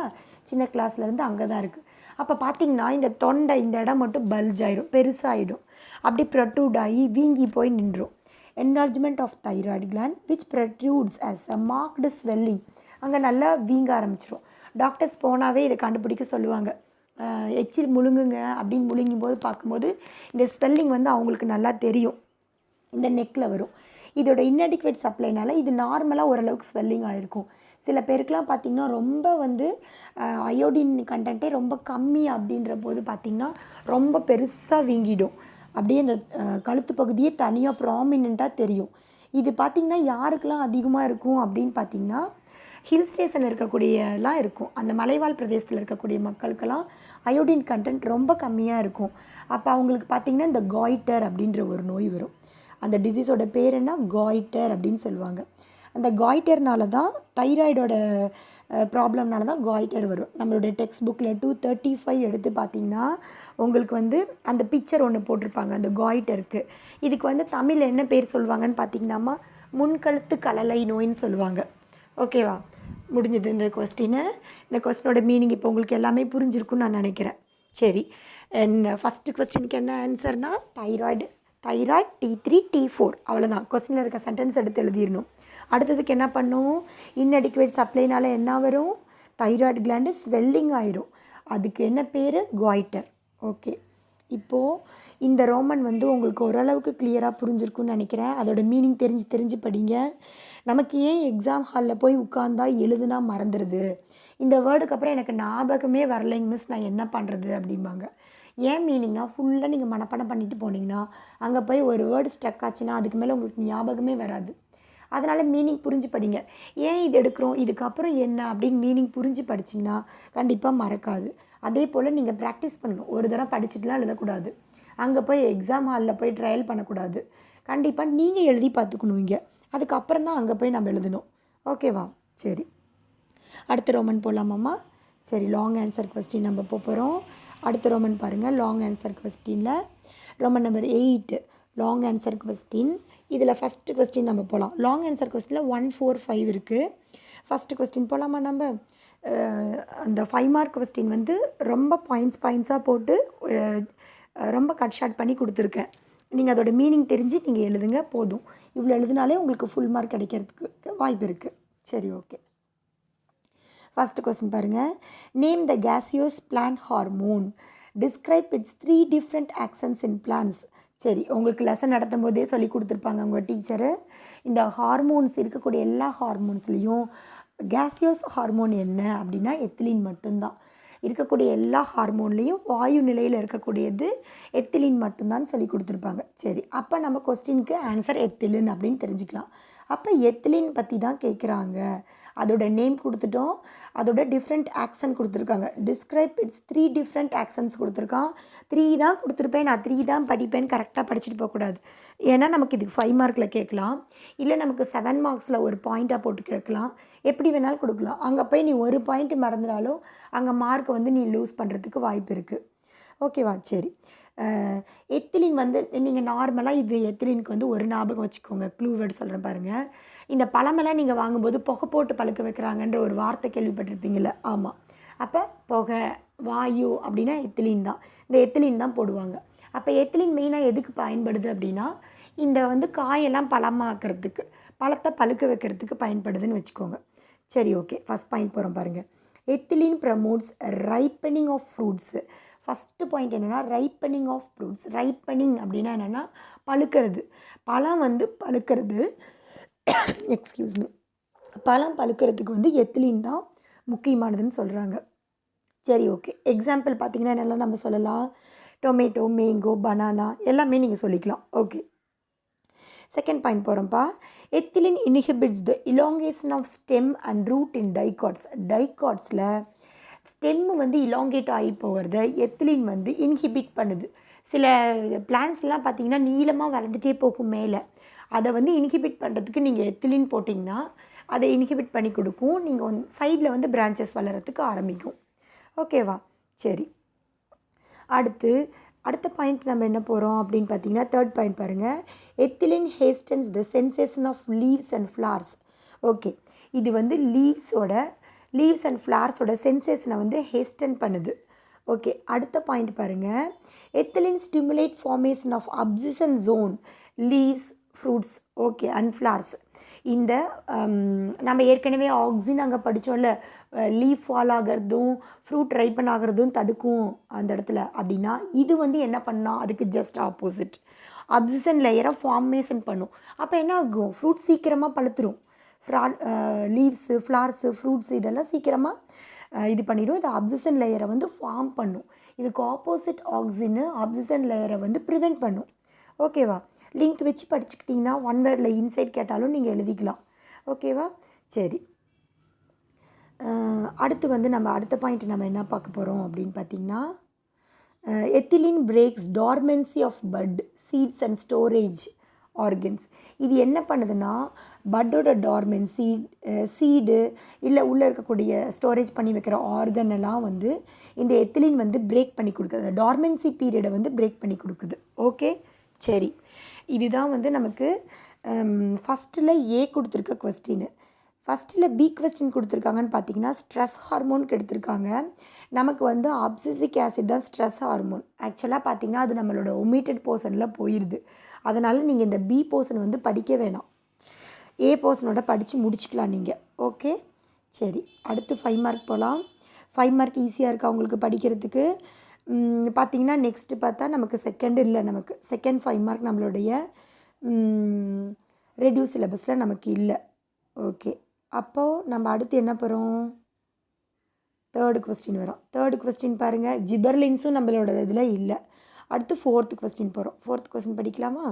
சின்ன கிளாஸ்லேருந்து அங்கே தான் இருக்குது. அப்போ பார்த்திங்கன்னா இந்த தொண்டை இந்த இடம் மட்டும் பல்ஜ் ஆகிடும், பெருசாகிடும், அப்படி ப்ரொட்ரூட் ஆகி வீங்கி போய் நின்றும். enlargement of thyroid gland which protrudes as a marked swelling. அங்கே நல்லா வீங்க ஆரம்பிச்சிடும். டாக்டர்ஸ் போனாவே இதை கண்டுபிடிக்க சொல்லுவாங்க. எச்சில் முழுங்குங்க அப்படின்னு முழுங்கும்போது பார்க்கும்போது இந்த ஸ்வெல்லிங் வந்து அவங்களுக்கு நல்லா தெரியும், இந்த நெக்கில் வரும். இதோட இன்அடிக்குவேட் சப்ளைனால இது நார்மலாக ஓரளவுக்கு ஸ்வெல்லிங் ஆகிருக்கும். சில பேருக்குலாம் பார்த்திங்கன்னா ரொம்ப வந்து அயோடின் கண்டென்ட்டே ரொம்ப கம்மி அப்படின்ற போது பார்த்திங்கன்னா ரொம்ப பெருசாக வீங்கிடும். அப்படியே இந்த கழுத்து பகுதியே தனியாக ப்ராமினெண்ட்டாக தெரியும். இது பார்த்திங்கன்னா யாருக்கெல்லாம் அதிகமாக இருக்கும் அப்படின்னு பார்த்திங்கன்னா ஹில் ஸ்டேஷனில் இருக்கக்கூடியலாம் இருக்கும். அந்த மலைவாழ் பிரதேசத்தில் இருக்கக்கூடிய மக்களுக்கெல்லாம் அயோடின் கண்டென்ட் ரொம்ப கம்மியாக இருக்கும். அப்போ அவங்களுக்கு பார்த்திங்கன்னா இந்த காய்டர் அப்படின்ற ஒரு நோய் வரும். அந்த டிசீஸோட பேர் என்ன? காய்டர் அப்படின்னு சொல்லுவாங்க. அந்த காய்டர்னால தான் தைராய்டோட ப்ராப்ளம்னால தான் காய்டர் வரும். நம்மளுடைய டெக்ஸ்ட் புக்கில் 235 எடுத்து பார்த்திங்கன்னா உங்களுக்கு வந்து அந்த பிக்சர் ஒன்று போட்டிருப்பாங்க அந்த காய்டருக்கு. இதுக்கு வந்து தமிழில் என்ன பேர் சொல்லுவாங்கன்னு பார்த்திங்கன்னாமா முன்கழுத்து கலலை நோயின்னு சொல்லுவாங்க. ஓகேவா? முடிஞ்சது இந்த கொஸ்டின். இந்த கொஸ்டினோட மீனிங் இப்போ உங்களுக்கு எல்லாமே புரிஞ்சிருக்குன்னு நான் நினைக்கிறேன். சரி, ஃபஸ்ட்டு கொஸ்டினுக்கு என்ன ஆன்சர்னா தைராய்டு T3 T4 அவ்வளோதான். கொஸ்டினில் இருக்க சென்டென்ஸ் எடுத்து எழுதிடணும். அடுத்ததுக்கு என்ன பண்ணும்? இன்அடிக்குவேட் சப்ளைனால என்ன வரும்? தைராய்டு கிளாண்டு ஸ்வெல்லிங் ஆயிரும். அதுக்கு என்ன பேர்? காய்டர். ஓகே, இப்போது இந்த ரோமன் வந்து உங்களுக்கு ஓரளவுக்கு கிளியராக புரிஞ்சிருக்குன்னு நினைக்கிறேன். அதோட மீனிங் தெரிஞ்சு படிங்க. நமக்கு ஏன் எக்ஸாம் ஹாலில் போய் உட்காந்தா எழுதுனா மறந்துடுது, இந்த வேர்டுக்கு அப்புறம் எனக்கு ஞாபகமே வரலைங்க மிஸ், நான் என்ன பண்ணுறது அப்படிம்பாங்க. ஏன் மீனிங்னா ஃபுல்லாக நீங்கள் மனப்பாடம் பண்ணிட்டு போனீங்கன்னா அங்கே போய் ஒரு வேர்டு ஸ்ட்ரக் ஆச்சுன்னா அதுக்கு மேலே உங்களுக்கு ஞாபகமே வராது. அதனால் மீனிங் புரிஞ்சு படிங்க. ஏன் இது எடுக்கிறோம், இதுக்கப்புறம் என்ன அப்படின்னு மீனிங் புரிஞ்சு படிச்சிங்கன்னா கண்டிப்பாக மறக்காது. அதே போல் நீங்கள் ப்ராக்டிஸ் பண்ணணும். ஒரு தடவை படிச்சுட்டுலாம் எழுதக்கூடாது. அங்கே போய் எக்ஸாம் ஹாலில் போய் ட்ரையல் பண்ணக்கூடாது. கண்டிப்பாக நீங்கள் எழுதி பார்த்துக்கணும் இங்கே. அதுக்கப்புறம் தான் அங்கே போய் நம்ம எழுதணும். ஓகேவா? சரி, அடுத்த ரோமன் போகலாமாம்மா? சரி, லாங் ஆன்சர் கொஸ்டின் நம்ம போகிறோம். அடுத்த ரோமன் பாருங்கள். லாங் ஆன்சர் கொஸ்டினில் Roman number 8 long answer question. இதில் ஃபஸ்ட்டு கொஸ்டின் நம்ம போகலாம். லாங் ஆன்சர் கொஸ்டினில் 1, 4, 5 இருக்குது. ஃபஸ்ட்டு கொஸ்டின் போகலாமா நம்ம? அந்த 5 மார்க் கொஸ்டின் வந்து ரொம்ப பாயிண்ட்ஸாக போட்டு ரொம்ப கட் ஷார்ட் பண்ணி கொடுத்துருக்கேன். நீங்கள் அதோட மீனிங் தெரிஞ்சு நீங்கள் எழுதுங்க போதும். இவ்வளோ எழுதினாலே உங்களுக்கு ஃபுல் மார்க் கிடைக்கிறதுக்கு வாய்ப்பு இருக்குது. சரி, ஓகே. ஃபஸ்ட்டு கொஸ்டின் பாருங்கள். Name the gaseous plant hormone. Describe it's 3 different actions in plants. சரி, உங்களுக்கு லெசன் நடத்தும் போதே சொல்லி கொடுத்துருப்பாங்க உங்கள் டீச்சரு. இந்த ஹார்மோன்ஸ் இருக்கக்கூடிய எல்லா ஹார்மோன்ஸ்லேயும் gaseous ஹார்மோன் என்ன அப்படின்னா எத்திலீன் மட்டும்தான். இருக்கக்கூடிய எல்லா ஹார்மோன்லேயும் வாயு நிலையில் இருக்கக்கூடியது எத்திலீன் மட்டும்தான் சொல்லி கொடுத்துருப்பாங்க. சரி, அப்போ நம்ம கொஸ்டினுக்கு ஆன்சர் எத்திலின் அப்படின்னு தெரிஞ்சுக்கலாம். அப்போ எத்திலின் பற்றி தான் கேட்குறாங்க. அதோட நேம் கொடுத்துட்டோம், அதோட டிஃப்ரெண்ட் ஆக்ஷன் கொடுத்துருக்காங்க. டிஸ்கிரைப் இட்ஸ் 3 டிஃப்ரெண்ட் ஆக்ஷன்ஸ் கொடுத்துருக்கான். 3 தான் கொடுத்துருப்பேன், நான் 3 தான் படிப்பேன்னு கரெக்டாக படிச்சுட்டு போகக்கூடாது. ஏன்னா நமக்கு இதுக்கு 5 மார்க்கில் கேட்கலாம், இல்லை நமக்கு 7 மார்க்ஸில் ஒரு பாயிண்ட்டாக போட்டு கேட்கலாம், எப்படி வேணாலும் கொடுக்கலாம். அங்கே போய் நீ ஒரு பாயிண்ட் மறந்துடாலும் அங்கே மார்க் வந்து நீ லூஸ் பண்ணுறதுக்கு வாய்ப்பு இருக்குது. ஓகேவா? சரி, எத்திலின் வந்து நீங்கள் நார்மலாக இது எத்திலினுக்கு வந்து ஒரு ஞாபகம் வச்சுக்கோங்க. க்ளூ வேர்டு சொல்கிறேன் பாருங்கள். இந்த பழமெல்லாம் நீங்கள் வாங்கும்போது புகை போட்டு பழுக்க வைக்கிறாங்கன்ற ஒரு வார்த்தை கேள்விப்பட்டிருப்பீங்கள? ஆமாம். அப்போ புகை, வாயு அப்படின்னா எத்திலின் தான். இந்த எத்திலின் தான் போடுவாங்க. அப்போ எத்திலின் மெயினாக எதுக்கு பயன்படுது அப்படின்னா இந்த வந்து காயெல்லாம் பழமாக்கிறதுக்கு, பழத்தை பழுக்க வைக்கிறதுக்கு பயன்படுதுன்னு வச்சுக்கோங்க. சரி, ஓகே. ஃபஸ்ட் பாயிண்ட் போகிறோம் பாருங்கள். Ethylene promotes ripening of fruits. First point என்னென்னா ரைப்பனிங் ஆஃப் ஃப்ரூட்ஸ். ரைப்பனிங் அப்படின்னா என்னென்னா பழுக்கிறது. பழம் வந்து பழுக்கிறது, எக்ஸ்கியூஸ் மீ, பழம் பழுக்கிறதுக்கு வந்து எத்திலின் தான் முக்கியமானதுன்னு சொல்கிறாங்க. சரி, ஓகே. எக்ஸாம்பிள் பார்த்திங்கன்னா என்னெல்லாம் நம்ம சொல்லலாம்? டொமேட்டோ, மேங்கோ, பனானா எல்லாமே நீங்கள் சொல்லிக்கலாம். ஓகே, செகண்ட் பாயிண்ட் போகிறோம்ப்பா. Ethylene inhibits the elongation of stem and root in dicots. டைகாட்ஸில் ஸ்டெம்மு வந்து இலாங்கேட் ஆகி போகிறத எத்திலின் வந்து இன்ஹிபிட் பண்ணுது. சில பிளான்ஸ்லாம் பார்த்திங்கன்னா நீளமாக வளர்ந்துட்டே போகும் மேலே, அதை வந்து இன்ஹிபிட் பண்ணுறதுக்கு நீங்கள் எத்திலின் போட்டிங்கன்னா அதை இன்ஹிபிட் பண்ணி கொடுக்கும். நீங்கள் வந்து சைடில் வந்து பிரான்ச்சஸ் வளர்கிறதுக்கு ஆரம்பிக்கும். ஓகேவா? சரி, அடுத்த பாயிண்ட் நம்ம என்ன போகிறோம் அப்படின்னு பார்த்தீங்கன்னா தேர்ட் பாயிண்ட் பாருங்கள். Ethylene hastens the senescence of leaves and flowers. Okay, இது வந்து லீவ்ஸ் அண்ட் ஃப்ளார்ஸோட சென்சேஷனை வந்து ஹேஸ்டன் பண்ணுது. ஓகே, அடுத்த பாயிண்ட் பாருங்கள். Ethylene stimulate formation of abscission zone leaves, fruits, okay, and flowers. இந்த நம்ம ஏற்கனவே ஆக்சின் அங்கே படித்தோம்ல, லீஃப் ஃபால் ஆகிறதும் ஃப்ரூட் ரைப்பன் ஆகிறதும் தடுக்கும் அந்த இடத்துல. அப்படின்னா இது வந்து என்ன பண்ணால் அதுக்கு ஜஸ்ட் ஆப்போசிட், அப்சிஷன் லேயரை ஃபார்மேஷன் பண்ணும். அப்போ என்ன ஆகும்? ஃப்ரூட் சீக்கிரமாக பழுத்துரும். லீவ்ஸு, ஃப்ளார்ஸு, ஃப்ரூட்ஸ் இதெல்லாம் சீக்கிரமாக இது பண்ணிடும். இது அப்சிஷன் லேயரை வந்து ஃபார்ம் பண்ணும். இதுக்கு ஆப்போசிட் ஆக்சின்னு அப்சிஷன் லேயரை வந்து ப்ரிவெண்ட் பண்ணும். ஓகேவா? லிங்க் வச்சு படிச்சுக்கிட்டிங்கன்னா ஒன் வேர்டில் இன்சைட் கேட்டாலும் நீங்கள் எழுதிக்கலாம். ஓகேவா? சரி, அடுத்து வந்து நம்ம அடுத்த பாயிண்ட் நம்ம என்ன பார்க்க போகிறோம் அப்படின்னு பார்த்திங்கன்னா ethylene breaks dormancy of bud, seeds and storage organs. இது என்ன பண்ணுதுன்னா பட்டோட டார்மென்சி, சீடு இல்லை உள்ளே இருக்கக்கூடிய ஸ்டோரேஜ் பண்ணி வைக்கிற ஆர்கன் எல்லாம் வந்து இந்த எத்திலின் வந்து பிரேக் பண்ணி கொடுக்குது. டார்மென்சி பீரியடை வந்து பிரேக் பண்ணி கொடுக்குது. ஓகே, சரி, இதுதான் வந்து நமக்கு ஃபஸ்ட்டில் ஏ கொடுத்துருக்க கொஸ்டின். ஃபஸ்ட்டில் பி கொஸ்டின் கொடுத்துருக்காங்கன்னு பார்த்தீங்கன்னா ஸ்ட்ரெஸ் ஹார்மோனுக்கு எடுத்திருக்காங்க. நமக்கு வந்து ஆப்சிசிக் ஆசிட் தான் ஸ்ட்ரெஸ் ஹார்மோன். ஆக்சுவலாக பார்த்திங்கன்னா அது நம்மளோட ஒமிட்டட் போர்ஷனில் போயிடுது. அதனால் நீங்கள் இந்த பி போர்ஷன் வந்து படிக்க வேணாம், ஏ போர்ஷனோட படித்து முடிச்சுக்கலாம் நீங்கள். ஓகே, சரி, அடுத்து 5 மார்க் போகலாம். 5 மார்க் ஈஸியாக இருக்கா உங்களுக்கு படிக்கிறதுக்கு? பார்த்திங்கன்னா நெக்ஸ்ட்டு பார்த்தா நமக்கு செகண்ட் 5 மார்க் நம்மளுடைய ரெடியூஸ் சிலபஸில் நமக்கு இல்லை. ஓகே, அப்போது நம்ம அடுத்து என்ன போகிறோம்? தேர்டு கொஸ்டின் வரும். தேர்டு கொஸ்டின் பாருங்கள், ஜிபர்லின்ஸும் நம்மளோட இதில் இல்லை. அடுத்து 4th கொஸ்டின் போகிறோம். 4th கொஸ்டின் படிக்கலாமா?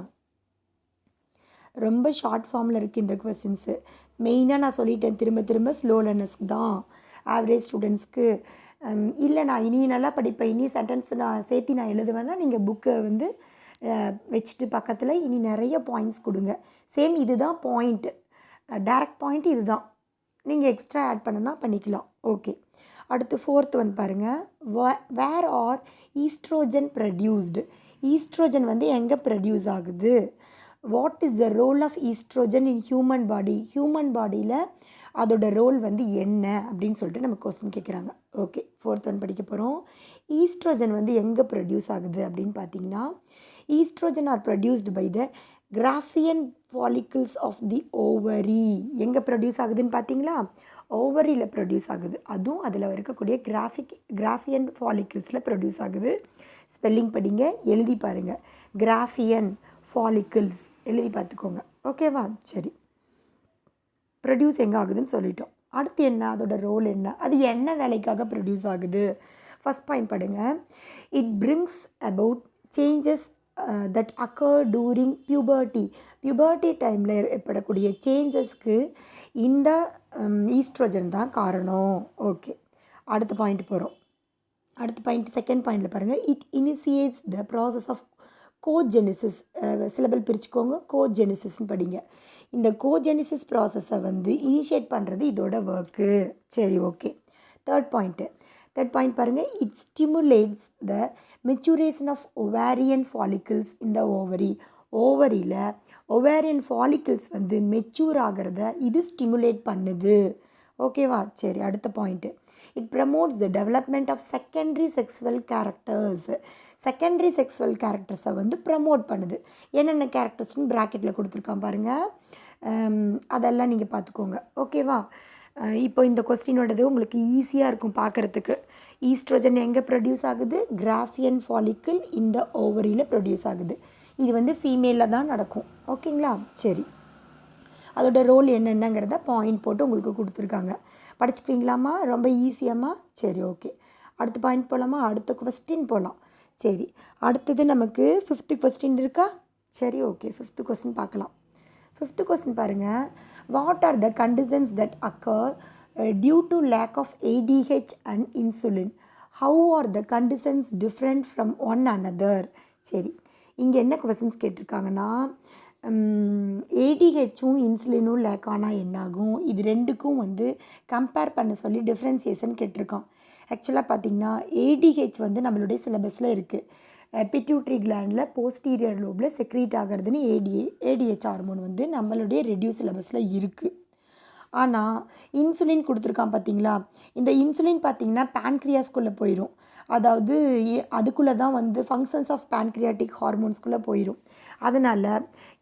ரொம்ப ஷார்ட் ஃபார்மில் இருக்குது இந்த கொஸ்டின்ஸு. மெயினாக நான் சொல்லிட்டேன் திரும்ப திரும்ப ஸ்லோ லேர்னர்ஸ்க்கு தான், ஆவரேஜ் ஸ்டூடெண்ட்ஸ்க்கு. இல்லை நான் இனி நல்லா படிப்பேன், இனி சென்டென்ஸ் நான் சேர்த்து நான் எழுதுவேன்னா நீங்கள் புக்கை வந்து வச்சுட்டு பக்கத்தில் இனி நிறைய பாயிண்ட்ஸ் கொடுங்க. சேம் இதுதான் பாயிண்ட்டு, டைரக்ட் பாயிண்ட் இது தான். நீங்கள் எக்ஸ்ட்ரா ஆட் பண்ணனா பண்ணிக்கலாம். ஓகே, அடுத்து 4th ஒன் பாருங்கள். Where are oestrogen produced. Oestrogen வந்து எங்கே ப்ரொடியூஸ் ஆகுது? What is the role of oestrogen in human body? Human பாடியில் அதோட ரோல் வந்து என்ன அப்படின்னு சொல்லிட்டு நம்ம கொஸ்டின் கேட்குறாங்க. ஓகே, 4th ஒன் படிக்க போகிறோம். ஈஸ்ட்ரோஜன் வந்து எங்கே ப்ரொடியூஸ் ஆகுது அப்படின்னு பார்த்தீங்கன்னா, oestrogen are produced by the Graafian follicles of the ovary. எங்கே ப்ரொடியூஸ் ஆகுதுன்னு பார்த்தீங்களா? ஓவரியில் ப்ரொடியூஸ் ஆகுது. அதுவும் அதில் இருக்கக்கூடிய கிராஃபியன் ஃபாலிக்கிள்ஸில் ப்ரொடியூஸ் ஆகுது. ஸ்பெல்லிங் படிங்க, எழுதி பாருங்கள். கிராஃபியன் ஃபாலிக்கிள்ஸ் எழுதி பார்த்துக்கோங்க. ஓகேவா? சரி, ப்ரொடியூஸ் எங்கே ஆகுதுன்னு சொல்லிட்டோம். அடுத்து என்ன, அதோட ரோல் என்ன, அது என்ன வேலைக்காக ப்ரொடியூஸ் ஆகுது? ஃபஸ்ட் பாயிண்ட் படுங்க. It brings about changes that occur during puberty டைமில் ஏற்படக்கூடிய சேஞ்சஸ்க்கு இந்த ஈஸ்ட்ரோஜன் தான் காரணம். ஓகே, அடுத்த பாயிண்ட் போகிறோம். அடுத்த பாயிண்ட் செகண்ட் பாயிண்டில் பாருங்கள். It initiates the process of oogenesis. Syllable பிரிச்சுக்கோங்க, கோஜெனிசிஸ்ன்னு படிங்க. இந்த கோஜெனிசிஸ் ப்ராசஸை வந்து இனிஷியேட் பண்ணுறது இதோட ஒர்க்கு. சரி, ஓகே. தேர்ட் பாயிண்ட் பாருங்கள். It stimulates the maturation of ovarian follicles in the ovary. ஓவரியில் ஒவேரியன் ஃபாலிக்கிள்ஸ் வந்து மெச்சூர் ஆகிறத இது ஸ்டிமுலேட் பண்ணுது. ஓகேவா? சரி, அடுத்த point. It promotes the development of secondary sexual characters. Secondary sexual கேரக்டர்ஸை வந்து ப்ரமோட் பண்ணுது. என்னென்ன கேரக்டர்ஸ்னு ப்ராக்கெட்டில் கொடுத்துருக்கான் பாருங்கள். அதெல்லாம் நீங்கள் பார்த்துக்கோங்க. ஓகேவா? இப்போ இந்த கொஸ்டினோடது உங்களுக்கு ஈஸியாக இருக்கும் பார்க்குறதுக்கு. ஈஸ்ட்ரோஜன் எங்கே ப்ரொடியூஸ் ஆகுது? கிராஃபியன் ஃபாலிக்கிள் இந்த ஓவரியில் ப்ரொடியூஸ் ஆகுது. இது வந்து ஃபீமேலில் தான் நடக்கும். ஓகேங்களா? சரி, அதோட ரோல் என்னென்னங்கிறத பாயிண்ட் போட்டு உங்களுக்கு கொடுத்துருக்காங்க. படிச்சுக்குவீங்களாம்மா? ரொம்ப ஈஸியாம்மா? சரி, ஓகே. அடுத்த பாயிண்ட் போகலாமா? அடுத்த கொஸ்டின் போகலாம். சரி, அடுத்தது நமக்கு 5th கொஸ்டின் இருக்கா? சரி, ஓகே. 5th கொஸ்டின் பார்க்கலாம். 5th கொஸ்டின் பாருங்கள். What are the conditions that occur due to lack of ADH and insulin? How are the conditions different from one another? சரி, இங்கே என்ன கொஸ்டின்ஸ் கேட்டிருக்காங்கன்னா, ADHும் இன்சுலினும் லேக் ஆனால் என்னாகும், இது ரெண்டுக்கும் வந்து கம்பேர் பண்ண சொல்லி டிஃப்ரென்சியேஷன் கேட்டிருக்கான். ஆக்சுவலாக பார்த்திங்கன்னா ADH வந்து நம்மளுடைய சிலபஸில் இருக்குது. பிட்யூட்ரி கிளாண்டில் போஸ்டீரியர் லோபில் செக்ரீட் ஆகிறதுன்னு ADH ஹார்மோன் வந்து நம்மளுடைய ரெடியூஸ் சிலபஸில் இருக்குது. ஆனால் இன்சுலின் கொடுத்துருக்கான் பார்த்தீங்களா? இந்த இன்சுலின் பார்த்திங்கன்னா பேன்க்ரியாஸ்குள்ளே போயிடும். அதாவது அதுக்குள்ளே தான் வந்து ஃபங்க்ஷன்ஸ் ஆஃப் பேன்க்ரியாட்டிக் ஹார்மோன்ஸ்குள்ளே போயிடும். அதனால்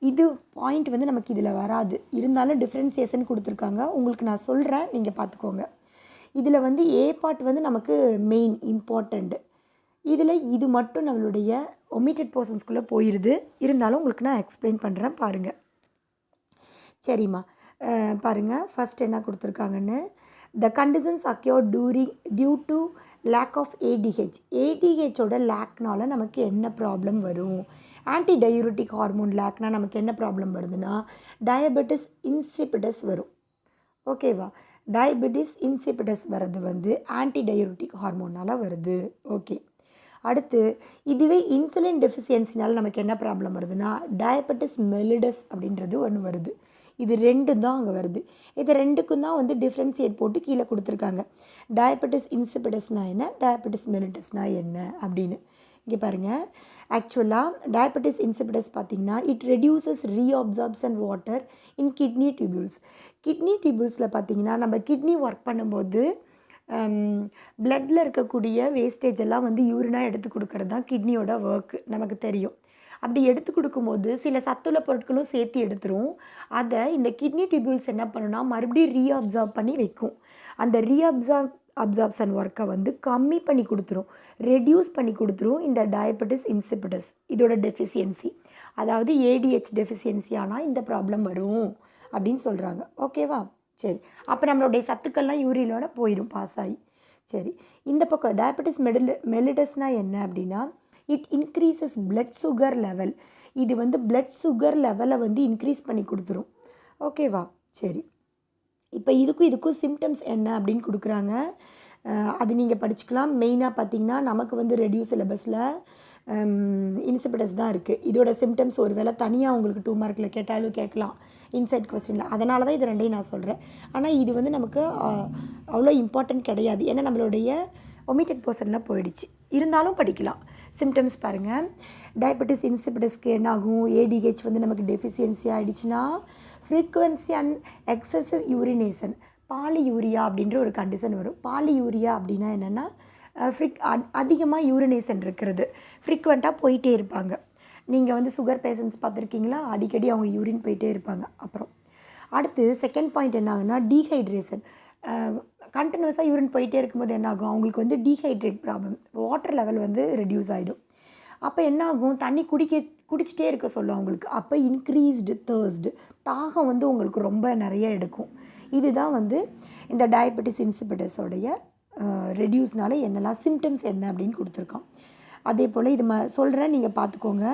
இது பாயிண்ட் வந்து நமக்கு இதில் வராது. இருந்தாலும் டிஃப்ரென்சியேஷன் கொடுத்துருக்காங்க. உங்களுக்கு நான் சொல்கிறேன், நீங்கள் பார்த்துக்கோங்க. இதில் வந்து ஏ பார்ட் வந்து நமக்கு மெயின் இம்பார்ட்டண்ட். இதில் இது மட்டும் நம்மளுடைய ஒமிட்டட் போர்ஷன்ஸ்குள்ளே போயிடுது. இருந்தாலும் உங்களுக்கு நான் எக்ஸ்பிளைன் பண்ணுறேன், பாருங்கள். சரிம்மா, பாருங்கள். ஃபஸ்ட் என்ன கொடுத்துருக்காங்கன்னு, the conditions occur due to lack of ADH. ADHோட லேக்னால் நமக்கு என்ன ப்ராப்ளம் வரும்? ஆன்டி டயூரிட்டிக் ஹார்மோன் லேக்னால் நமக்கு என்ன ப்ராப்ளம் வருதுன்னா, டயபெட்டிஸ் இன்சிபிடஸ் வரும். ஓகேவா? டயபெட்டிஸ் இன்சிபிடஸ் வர்றது வந்து ஆன்டி டயூரிட்டிக் ஹார்மோனால் வருது. ஓகே, அடுத்து இதுவே இன்சுலின் டெஃபிஷியன்சினால் நமக்கு என்ன ப்ராப்ளம் வருதுன்னா, டயபெட்டிஸ் மெலிடஸ் அப்படின்றது ஒன்று வருது. இது ரெண்டும் தான் அங்கே வருது. இது ரெண்டுக்கும் தான் வந்து டிஃப்ரென்சியேட் போட்டு கீழே கொடுத்துருக்காங்க. டயபெட்டிஸ் இன்சிபிடஸ்னால் என்ன, டயபெட்டிஸ் மெலிடஸ்னால் என்ன அப்படின்னு. இங்கே பாருங்கள். ஆக்சுவலாக டயபெட்டிஸ் இன்சிபிடஸ் பார்த்திங்கன்னா, it reduces reabsorption water in kidney tubules. Kidney டியூபியூல்ஸில் பார்த்திங்கன்னா, நம்ம கிட்னி ஒர்க் பண்ணும்போது பிளட்டில் இருக்கக்கூடிய வேஸ்டேஜ் எல்லாம் வந்து யூரினாக எடுத்து கொடுக்கறது தான் கிட்னியோட ஒர்க்கு, நமக்கு தெரியும். அப்படி எடுத்து கொடுக்கும்போது சில சத்துள்ள பொருட்களும் சேர்த்து எடுத்துரும். அதை இந்த கிட்னி டியூபியூல்ஸ் என்ன பண்ணுன்னா, மறுபடியும் ரீஅப்சார்ப் பண்ணி வைக்கும். அந்த அப்சார்ப்ஷன் ஒர்க்கை வந்து கம்மி பண்ணி கொடுத்துரும், ரெடியூஸ் பண்ணி கொடுத்துரும் இந்த டயபெட்டிஸ் இன்சிபிடஸ். இதோட டெஃபிஷியன்சி, அதாவது ADH டெஃபிஷியன்சி ஆனால் இந்த ப்ராப்ளம் வரும் அப்படின்னு சொல்கிறாங்க. ஓகேவா? சரி, அப்போ நம்மளுடைய சத்துக்கள்லாம் யூரினோட போயிடும், பாஸ் ஆகி. சரி, இந்த பக்கம் டயபெட்டிஸ் மெலிடஸ்னால் என்ன அப்படின்னா, it increases blood sugar level. இது வந்து பிளட் சுகர் லெவலை வந்து இன்க்ரீஸ் பண்ணி கொடுத்துரும். ஓகேவா? சரி, இப்போ இதுக்கும் சிம்டம்ஸ் என்ன அப்படின்னு கொடுக்குறாங்க. அது நீங்கள் படிச்சுக்கலாம். மெயினாக பார்த்தீங்கன்னா நமக்கு வந்து ரெடியூஸ் சிலபஸில் இன்சிபிடஸ் தான் இருக்குது. இதோட சிம்டம்ஸ் ஒரு வேளை தனியாக உங்களுக்கு 2 மார்க்கில் கேட்டாலும் கேட்கலாம் இன்சைட் கொஸ்டினில். அதனால தான் இது ரெண்டையும் நான் சொல்கிறேன். ஆனால் இது வந்து நமக்கு அவ்வளோ இம்பார்ட்டன்ட் கிடையாது. ஏன்னா நம்மளுடைய ஒமிட்டட் போர்ஷனில் போயிடுச்சு. இருந்தாலும் படிக்கலாம். சிம்டம்ஸ் பாருங்கள். டயபெட்டிஸ் இன்சிபிடஸ்க்கு என்ன ஆகும்? ஏடிஹெச் வந்து நமக்கு டெஃபிஷியன்சி ஆகிடுச்சுன்னா frequency and excessive urination, polyuria அப்படின்ற ஒரு கண்டிஷன் வரும். பாலியூரியா அப்படின்னா என்னென்னா அதிகமாக யூரினேஷன் இருக்கிறது, ஃப்ரீக்வெண்ட்டாக போயிட்டே இருப்பாங்க. நீங்கள் வந்து சுகர் பேஷண்ட்ஸ் பார்த்துருக்கீங்களா? அடிக்கடி அவங்க யூரின் போயிட்டே இருப்பாங்க. அப்புறம் அடுத்து செகண்ட் பாயிண்ட் என்ன ஆகுன்னா டீஹைட்ரேஷன். கண்டினியூஸாக யூரின் போயிட்டே இருக்கும்போது என்ன ஆகும்? அவங்களுக்கு வந்து டீஹைட்ரேட் ப்ராப்ளம், வாட்டர் லெவல் வந்து ரெடியூஸ் ஆகிடும். அப்போ என்ன ஆகும்? தண்ணி குடிச்சிட்டே இருக்க சொல்லும் அவங்களுக்கு. அப்போ இன்க்ரீஸ்டு தர்ஸ்டு, தாகம் வந்து உங்களுக்கு ரொம்ப நிறைய எடுக்கும். இதுதான் வந்து இந்த டயபெட்டிஸ் இன்சிபிடஸோடைய ரெடியூஸ்னால என்னெல்லாம் சிம்டம்ஸ் என்ன அப்படின்னு கொடுத்துருக்கோம். அதே போல் இது சொல்கிறேன், நீங்கள் பார்த்துக்கோங்க,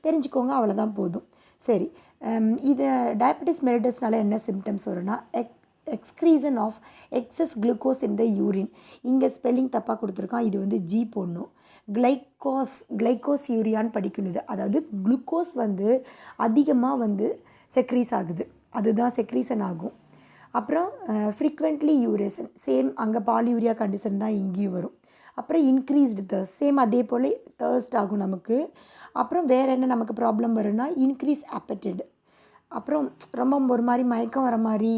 தெரிஞ்சுக்கோங்க, அவ்வளோதான் போதும். சரி, இது டயபெட்டிஸ் மெலிட்டஸ்னால என்ன சிம்டம்ஸ் வரும்னா excretion of excess glucose in the urine. இங்கே ஸ்பெல்லிங் தப்பாக கொடுத்துருக்கான். இது வந்து ஜி போடணும். கிளைக்கோஸ் யூரியான்னு படிக்கணும். இது அதாவது குளுக்கோஸ் வந்து அதிகமாக வந்து செக்ரீஸ் ஆகுது, அதுதான் செக்ரீசன் ஆகும். அப்புறம் ஃப்ரீக்வெண்ட்லி யூரேஷன், சேம் அங்கே பாலியூரியா கண்டிஷன் தான் இங்கேயும் வரும். அப்புறம் இன்க்ரீஸ்டு தர்ஸ்ட், சேம் அதே போல் தர்ஸ்ட் ஆகும் நமக்கு. அப்புறம் வேறு என்ன நமக்கு ப்ராப்ளம் வரும்னா இன்க்ரீஸ் அப்படைட், அப்புறம் ரொம்ப ஒரு மாதிரி மயக்கம் வர மாதிரி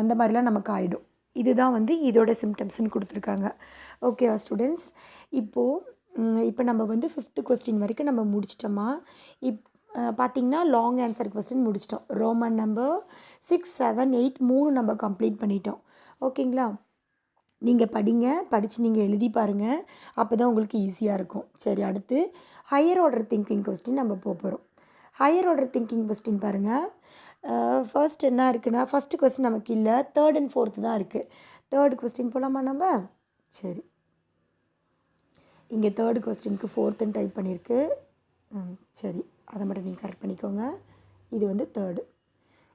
அந்த மாதிரிலாம் நமக்கு ஆகிடும். இதுதான் வந்து இதோட சிம்டம்ஸ்ன்னு கொடுத்துருக்காங்க. ஓகேவா ஸ்டூடெண்ட்ஸ்? இப்போ நம்ம வந்து 5th கொஸ்டின் வரைக்கும் நம்ம முடிச்சிட்டோமா? பார்த்திங்கன்னா லாங் ஆன்சர் கொஸ்டின் முடிச்சிட்டோம். ரோமன் நம்பர் 6, 7, 8 3 நம்ம கம்ப்ளீட் பண்ணிட்டோம். ஓகேங்களா? நீங்கள் படித்து நீங்கள் எழுதி பாருங்கள், அப்போ தான் உங்களுக்கு ஈஸியாக இருக்கும். சரி, அடுத்து ஹையர் ஆர்டர் திங்கிங் கொஸ்டின் நம்ம போகிறோம். ஹையர் ஆர்டர் திங்கிங் கொஸ்டின் பாருங்கள். ஃபர்ஸ்ட் என்ன இருக்குன்னா, ஃபஸ்ட்டு கொஸ்டின் நமக்கு இல்லை, 3rd and 4th தான் இருக்குது. 3rd கொஸ்டின் போகலாமா நம்ம? சரி, இங்கே 3rd கொஸ்டினுக்கு 4th டைப் பண்ணியிருக்கு. சரி, அதை மட்டும் நீங்கள் கரெக்ட் பண்ணிக்கோங்க. இது வந்து 3rd.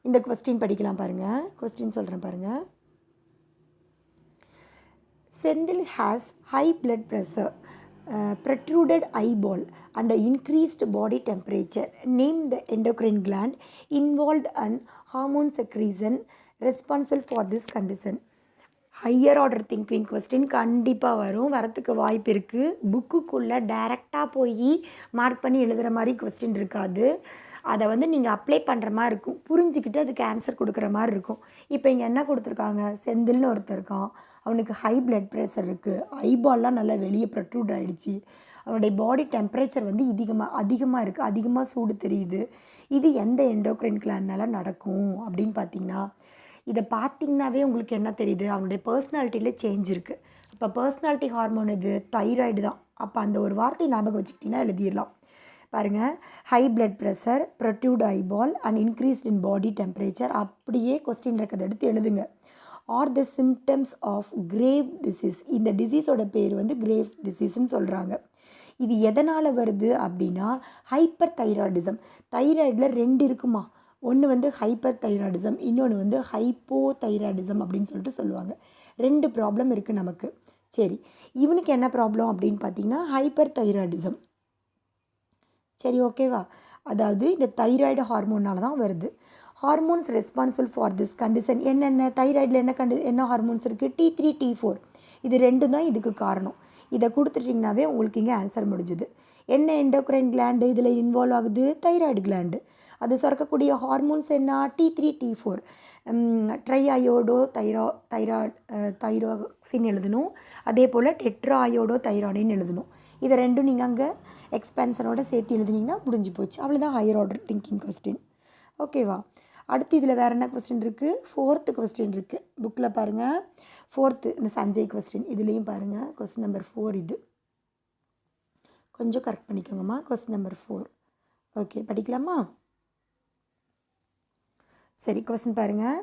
இந்த கொஸ்டின் படிக்கலாம் பாருங்கள். கொஸ்டின் சொல்கிறேன் பாருங்கள். Senthil has high blood pressure, protruded eyeball and increased body temperature. Name the endocrine gland involved and hormone secretion responsible for this condition. Higher order thinking question கண்டிப்பாக வரத்துக்கு வாய்ப்பு இருக்குது. புக்குக்குள்ளே டைரெக்டாக போய் மார்க் பண்ணி எழுதுகிற மாதிரி கொஸ்டின் இருக்காது. அதை வந்து நீங்கள் அப்ளை பண்ணுற மாதிரி இருக்கும், புரிஞ்சுக்கிட்டு அதுக்கு ஆன்சர் கொடுக்குற மாதிரி இருக்கும். இப்போ இங்கே என்ன கொடுத்துருக்காங்க? செந்தில்னு ஒருத்தர் இருக்கான், அவனுக்கு ஹை பிளட் ப்ரெஷர் இருக்குது, ஐபால்லாம் நல்லா வெளியே ப்ரொட்ரூட் ஆகிடுச்சு, அவனுடைய பாடி டெம்பரேச்சர் வந்து அதிகமாக இருக்குது, அதிகமாக சூடு தெரியுது. இது எந்த எண்டோக்ரைன் கிளாண்ட்னால நடக்கும் அப்படின்னு பார்த்தீங்கன்னா, இதை பார்த்திங்கனாவே உங்களுக்கு என்ன தெரியுது? அவனுடைய பர்சனாலிட்டியில் சேஞ்ச் இருக்குது. அப்போ பர்சனாலிட்டி ஹார்மோன் இது தைராய்டு தான். அப்போ அந்த ஒரு வார்த்தையை ஞாபகம் வச்சுக்கிட்டிங்கன்னா எழுதிடலாம். பாருங்கள், high blood pressure, protruded eyeball and increased in body temperature. அப்படியே கொஸ்டின் இருக்கிறத எடுத்து எழுதுங்க. Are the symptoms of Grave disease. இந்த டிசீஸோட பேர் வந்து கிரேவ்ஸ் டிசீஸ்ன்னு சொல்கிறாங்க. இது எதனால் வருது அப்படின்னா ஹைப்பர் தைராய்டிசம். தைராய்டில் 2 இருக்குமா, ஒன்று வந்து ஹைப்பர் தைராய்டிசம், இன்னொன்று வந்து ஹைப்போ தைராய்டிசம் அப்படின்னு சொல்லிட்டு சொல்லுவாங்க. 2 ப்ராப்ளம் இருக்குது நமக்கு. சரி, இவனுக்கு என்ன ப்ராப்ளம் அப்படின்னு பார்த்தீங்கன்னா ஹைப்பர் தைராய்டிசம். சரி, ஓகேவா? அதாவது இந்த தைராய்டு ஹார்மோனால் தான் வருது. Hormones responsible for this condition என்னென்ன? தைராய்டில் என்ன ஹார்மோன்ஸ் இருக்குது? T3, T4, இது 2 தான் இதுக்கு காரணம். இதை கொடுத்துட்டிங்கனாவே உங்களுக்கு இங்கே ஆன்சர் முடிஞ்சுது. என்ன எண்டோக்ரைன் கிளாண்டு இதில் இன்வால்வ் ஆகுது? Thyroid gland. அது சுரக்கக்கூடிய ஹார்மோன்ஸ் என்ன? T3, T4. ட்ரைஅயோடோ தைராக்சின் எழுதணும், அதே போல் டெட்ராயோடோ தைராய்டின்னு எழுதணும். இதை 2 நீங்கள் அங்கே எக்ஸ்பென்ஷனோட சேர்த்து எழுதுனீங்கன்னா முடிஞ்சு போச்சு. அவ்வளோதான் ஹையர் ஆர்டர் திங்கிங் கொஸ்டின். ஓகேவா? அடுத்து இதில் வேறு என்ன கொஸ்டின் இருக்குது? 4th கொஸ்டின் இருக்குது புக்கில் பாருங்கள். 4th இந்த சஞ்சய் கொஸ்டின், இதுலேயும் பாருங்கள் கொஸ்டின் நம்பர் 4. இது கொஞ்சம் கரெக்ட் பண்ணிக்கோங்கம்மா. Question number 4. ஓகே, படிக்கலாமா? சரி, கொஸ்டின் பாருங்கள்.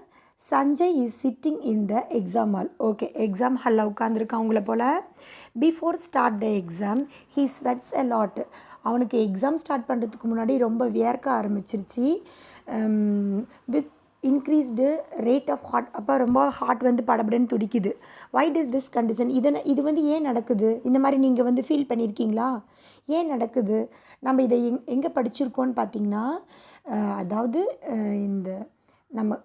Sanjay is sitting in the exam hall. Okay, exam ஹாலில் உட்காந்துருக்கான் உங்களை போல். Before start the exam he sweats a lot. அவனுக்கு எக்ஸாம் ஸ்டார்ட் பண்ணுறதுக்கு முன்னாடி ரொம்ப வியர்க்க ஆரம்பிச்சிருச்சு. With increased rate of heart. அப்போ ரொம்ப ஹார்ட் வந்து படபடன்னு துடிக்குது. Why this this condition? இது வந்து ஏன் நடக்குது? இந்த மாதிரி நீங்கள் வந்து ஃபீல் பண்ணியிருக்கீங்களா? ஏன் நடக்குது? நம்ம இதை எங்கே படிச்சிருக்கோன்னு பார்த்தீங்கன்னா, அதாவது இந்த நம்ம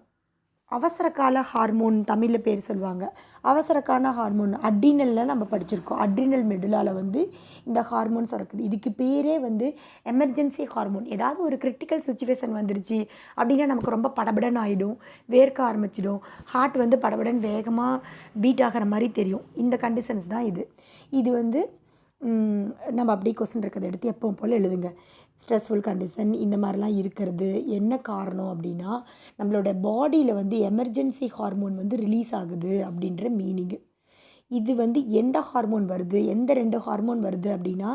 அவசர கால ஹார்மோன் தமிழில் பேர் சொல்லுவாங்க. அவசர கால ஹார்மோன் அட்ரினலில் நம்ம படிச்சிருக்கோம். அட்ரினல் மெடுலால் வந்து இந்த ஹார்மோன் சுரக்குது. இதுக்கு பேரே வந்து எமர்ஜென்சி ஹார்மோன். ஏதாவது ஒரு கிரிட்டிக்கல் சுச்சுவேஷன் வந்துருச்சு அப்படின்னா நமக்கு ரொம்ப படபடன்னு ஆகிடும், வேர்க்க ஆரம்பிச்சிடும், ஹார்ட் வந்து படபடன்னு வேகமாக பீட் ஆகிற மாதிரி தெரியும். இந்த கண்டிஷன்ஸ் தான் இது வந்து நம்ம அப்படியே கொஸ்டின் இருக்கிறத எடுத்து எப்பவும் போல் எழுதுங்க. ஸ்ட்ரெஸ்ஃபுல் கண்டிஷன் இந்த மாதிரிலாம் இருக்கிறது என்ன காரணம் அப்படின்னா, நம்மளோட பாடியில் வந்து எமர்ஜென்சி ஹார்மோன் வந்து ரிலீஸ் ஆகுது அப்படின்ற மீனிங்கு. இது வந்து எந்த ஹார்மோன் வருது, எந்த 2 ஹார்மோன் வருது அப்படின்னா,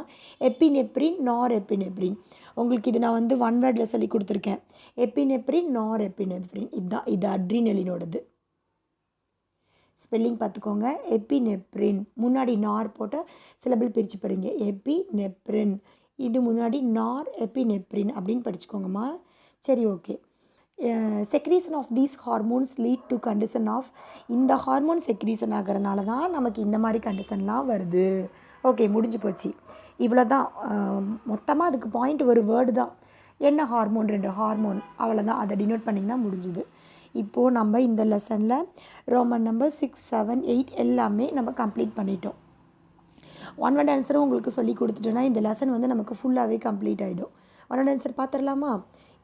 எப்பினெப்ரின், நார் எப்பினெப்ரின். உங்களுக்கு இது நான் வந்து ஒன் வேர்டில் சொல்லி கொடுத்துருக்கேன். எப்பினெப்ரின், நார் எப்பினெப்ரின். இது அட்ரினலினோடது. ஸ்பெல்லிங் பார்த்துக்கோங்க. எப்பினெப்ரின் முன்னாடி நார் போட்டு சிலபிள் பிரித்து படிங்க. எப்பினெப்ரின். இது முன்னாடி நார் எப்பினெப்ரின் அப்படின்னு படிச்சுக்கோங்கம்மா. சரி, ஓகே. Secretion of these hormones lead to condition of. இந்த ஹார்மோன் செக்ரீஷன் ஆகிறனால தான் நமக்கு இந்த மாதிரி கண்டிஷன்லாம் வருது. ஓகே, முடிஞ்சு போச்சு. இவ்வளோ தான். மொத்தமாக அதுக்கு பாயிண்ட் ஒரு வேர்டு தான். என்ன ஹார்மோன்? 2 ஹார்மோன், அவ்வளோதான். அதை டினோட் பண்ணிங்கன்னா முடிஞ்சுது. இப்போது நம்ம இந்த லெசனில் ரோமன் நம்பர் 6, 7, 8 எல்லாமே நம்ம கம்ப்ளீட் பண்ணிட்டோம். ஒன் வேர்ட் ஆன்சரும் உங்களுக்கு சொல்லி கொடுத்துட்டோன்னா இந்த லெசன் வந்து நமக்கு ஃபுல்லாகவே கம்ப்ளீட் ஆகிடும். ஒன் வேர்ட் ஆன்சர் பார்த்துடலாமா?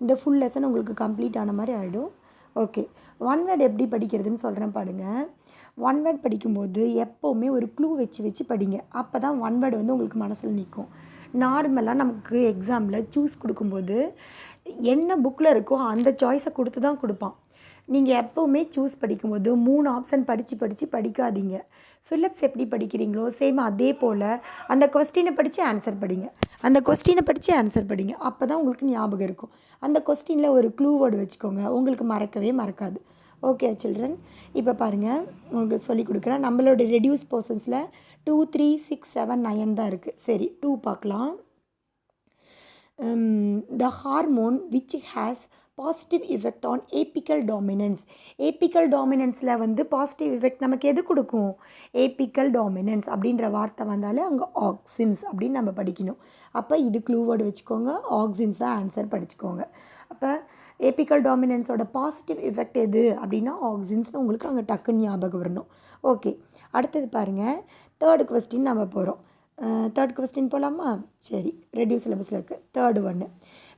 இந்த ஃபுல் லெசன் உங்களுக்கு கம்ப்ளீட் ஆன மாதிரி ஆகிடும். ஓகே, ஒன் வேர்ட் எப்படி படிக்கிறதுன்னு சொல்கிறேன் பாருங்க. ஒன் வேர்ட் படிக்கும்போது எப்போவுமே ஒரு க்ளூ வச்சு படிங்க. அப்போ தான் ஒன் வேர்டு வந்து உங்களுக்கு மனசில் நிற்கும். நார்மலாக நமக்கு எக்ஸாமில் சூஸ் கொடுக்கும்போது என்ன புக்கில் இருக்கோ அந்த சாய்ஸை கொடுத்து தான் கொடுப்பான். நீங்கள் எப்போவுமே சூஸ் படிக்கும்போது 3 ஆப்ஷன் படித்து படிக்காதீங்க. ஃபில்லப்ஸ் எப்படி படிக்கிறீங்களோ சேம் அதே போல் அந்த கொஸ்டினை படித்து ஆன்சர் படிங்க. அப்போ தான் உங்களுக்கு ஞாபகம் இருக்கும். அந்த கொஸ்டினில் ஒரு க்ளூ வேர்டு வச்சுக்கோங்க, உங்களுக்கு மறக்கவே மறக்காது. ஓகே சில்ட்ரன், இப்போ பாருங்கள், உங்களுக்கு சொல்லிக் கொடுக்குறேன். நம்மளோட ரெடியூஸ் போர்ஷன்ஸில் 2, 3, 6, 7, 9 தான் இருக்குது. சரி, 2 பார்க்கலாம். The hormone which has positive effect on apical dominance. Apical டாமினன்ஸில் வந்து பாசிட்டிவ் எஃபெக்ட் நமக்கு எது கொடுக்கும்? ஏபிக்கல் டாமினன்ஸ் அப்படின்ற வார்த்தை வந்தாலே அங்கே ஆக்சின்ஸ் அப்படின்னு நம்ம படிக்கணும். அப்போ இது க்ளூ வேர்டு வச்சுக்கோங்க, ஆக்சின்ஸ் தான் ஆன்சர் படிச்சுக்கோங்க. அப்போ ஏபிக்கல் டாமினன்ஸோட பாசிட்டிவ் எஃபெக்ட் எது அப்படின்னா ஆக்சின்ஸ்னு உங்களுக்கு அங்கே டக்குன்னு ஞாபகம் வரணும். ஓகே, அடுத்தது பாருங்கள், தேர்டு கொஸ்டின் நம்ம போகிறோம். தேர்ட் கொஸ்டின் போகலாமா? சரி, ரெடியூஸ் சிலபஸில் இருக்குது. தேர்டு ஒன்று,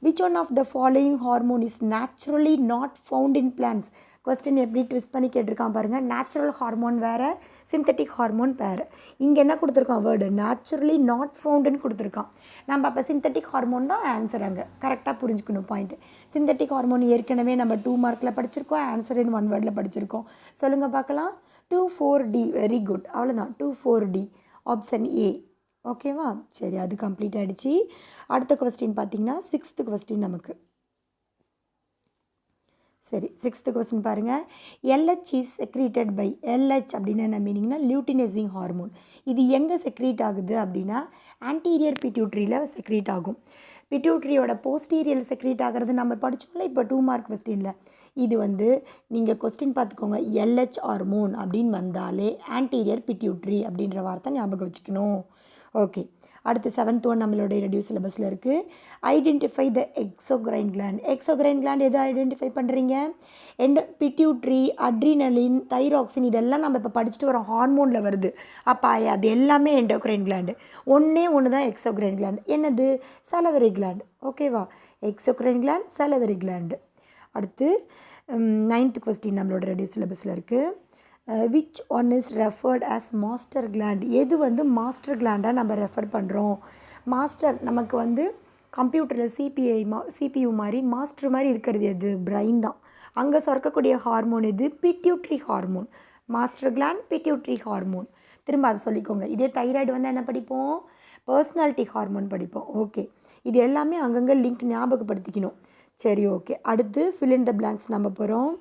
which one of the following hormone is naturally not found in plants? Question எப்படி ட்விஸ்ட் பண்ணி கேட்டிருக்கான் பாருங்கள். நேச்சுரல் ஹார்மோன் வேறு, சிந்தட்டிக் ஹார்மோன் வேறு. இங்கே என்ன கொடுத்துருக்கான்? வேர்டு நேச்சுரலி நாட் ஃபவுண்டுன்னு கொடுத்துருக்கான். நம்ம அப்போ சிந்தட்டிக் ஹார்மோன் தான் ஆன்சர். அங்கே கரெக்டாக புரிஞ்சுக்கணும் பாயிண்ட்டு. சிந்தட்டிக் ஹார்மோன் ஏற்கனவே நம்ம 2 மார்க்கில் படிச்சிருக்கோம், ஆன்சர் இன் 1 வேர்டில் படிச்சிருக்கோம். சொல்லுங்கள் பார்க்கலாம். 2,4D. வெரி குட், அவ்வளோதான். 2,4D option A. ஓகேவா? சரி, அது கம்ப்ளீட் ஆகிடுச்சு. அடுத்த கொஸ்டின் பார்த்தீங்கன்னா 6th கொஸ்டின் நமக்கு. சரி, 6th கொஸ்டின் பாருங்கள். LH is secreted by. LH அப்படின்னு என்ன மீனிங்னா லியூட்டினைசிங் ஹார்மோன். இது எங்கே செக்ரீட் ஆகுது அப்படின்னா ஆன்டீரியர் பிட்யூட்ரியில் செக்ரீட் ஆகும். பிட்யூட்ரியோட போஸ்டீரியல் செக்ரீட் ஆகிறது நம்ம படித்தோம்ல இப்போ 2 மார்க் கொஸ்டினில். இது வந்து நீங்கள் கொஸ்டின் பார்த்துக்கோங்க. LH ஹார்மோன் அப்படின்னு வந்தாலே ஆன்டீரியர் பிட்யூட்ரி அப்படின்ற வார்த்தை ஞாபகம் வச்சுக்கணும். ஓகே, அடுத்து 7th ஒன் நம்மளோட ரெடியூஸ் சிலபஸில் இருக்குது. Identify the exocrine gland. Exocrine gland எது ஐடென்டிஃபை பண்ணுறீங்க? பிட்யூட்ரி, அட்ரினலின், தைராக்சின் இதெல்லாம் நம்ம இப்போ படிச்சுட்டு வரோம், ஹார்மோனில் வருது. அப்போ அது எல்லாமே எண்டோக்ரைன் கிளாண்டு. ஒன்று தான் எக்ஸோக்ரைன் கிளாண்ட். என்னது? Salivary gland. ஓகேவா? Exocrine gland, salivary gland. அடுத்து 9th கொஸ்டின் நம்மளோட ரெடியூஸ் சிலபஸில் இருக்குது. Which one is referred as master gland? எது வந்து மாஸ்டர் கிளாண்டாக நம்ம ரெஃபர் பண்ணுறோம்? மாஸ்டர் நமக்கு வந்து கம்ப்யூட்டரில் CPU மாதிரி மாஸ்டர் மாதிரி இருக்கிறது எது? பிரெயின் தான். அங்கே சுரக்கக்கூடிய ஹார்மோன் எது? Pituitary hormone. Master gland, pituitary hormone. திரும்ப அதை சொல்லிக்கோங்க. இதே தைராய்டு வந்து என்ன படிப்போம்? பர்சனாலிட்டி ஹார்மோன் படிப்போம். ஓகே, இது எல்லாமே அங்கங்கே லிங்க் ஞாபகப்படுத்திக்கணும். சரி, ஓகே. அடுத்து ஃபில் இன் த பிளாங்க்ஸ் நம்ம போகிறோம்.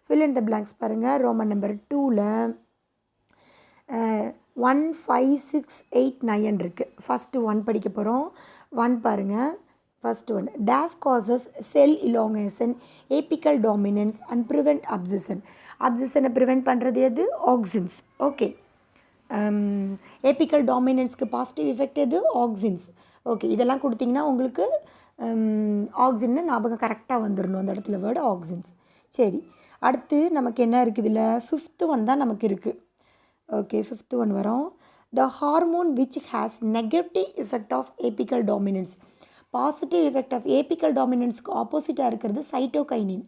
fill in the blanks பாருங்கள். ரோமன் நம்பர் 2ல் 1 5 6 8 9 இருக்குது. ஃபஸ்ட்டு 1 படிக்க போகிறோம். 1 பாருங்கள். ஃபஸ்ட் ஒன், டேஸ் causes cell elongation, apical dominance and prevent abscission. அப்சிஷனை ப்ரிவெண்ட் பண்ணுறது எது? ஆக்சின்ஸ். ஓகே. ஏபிக்கல் டாமினன்ஸ்க்கு பாசிட்டிவ் எஃபெக்ட் எது? ஆக்சின்ஸ். ஓகே, இதெல்லாம் கொடுத்திங்கன்னா உங்களுக்கு ஆக்சின்னு ஞாபகம் கரெக்டாக வந்துடணும் அந்த இடத்துல வேர்டு ஆக்சின்ஸ். சரி, அடுத்து நமக்கு என்ன இருக்குது? இல்லை, 5th ஒன் தான் நமக்கு இருக்குது. ஓகே, 5th ஒன் வரோம். The hormone which has negative effect of apical dominance. Positive effect of apical டாமினன்ஸ்க்கு ஆப்போசிட்டாக இருக்கிறது சைட்டோகைனின்.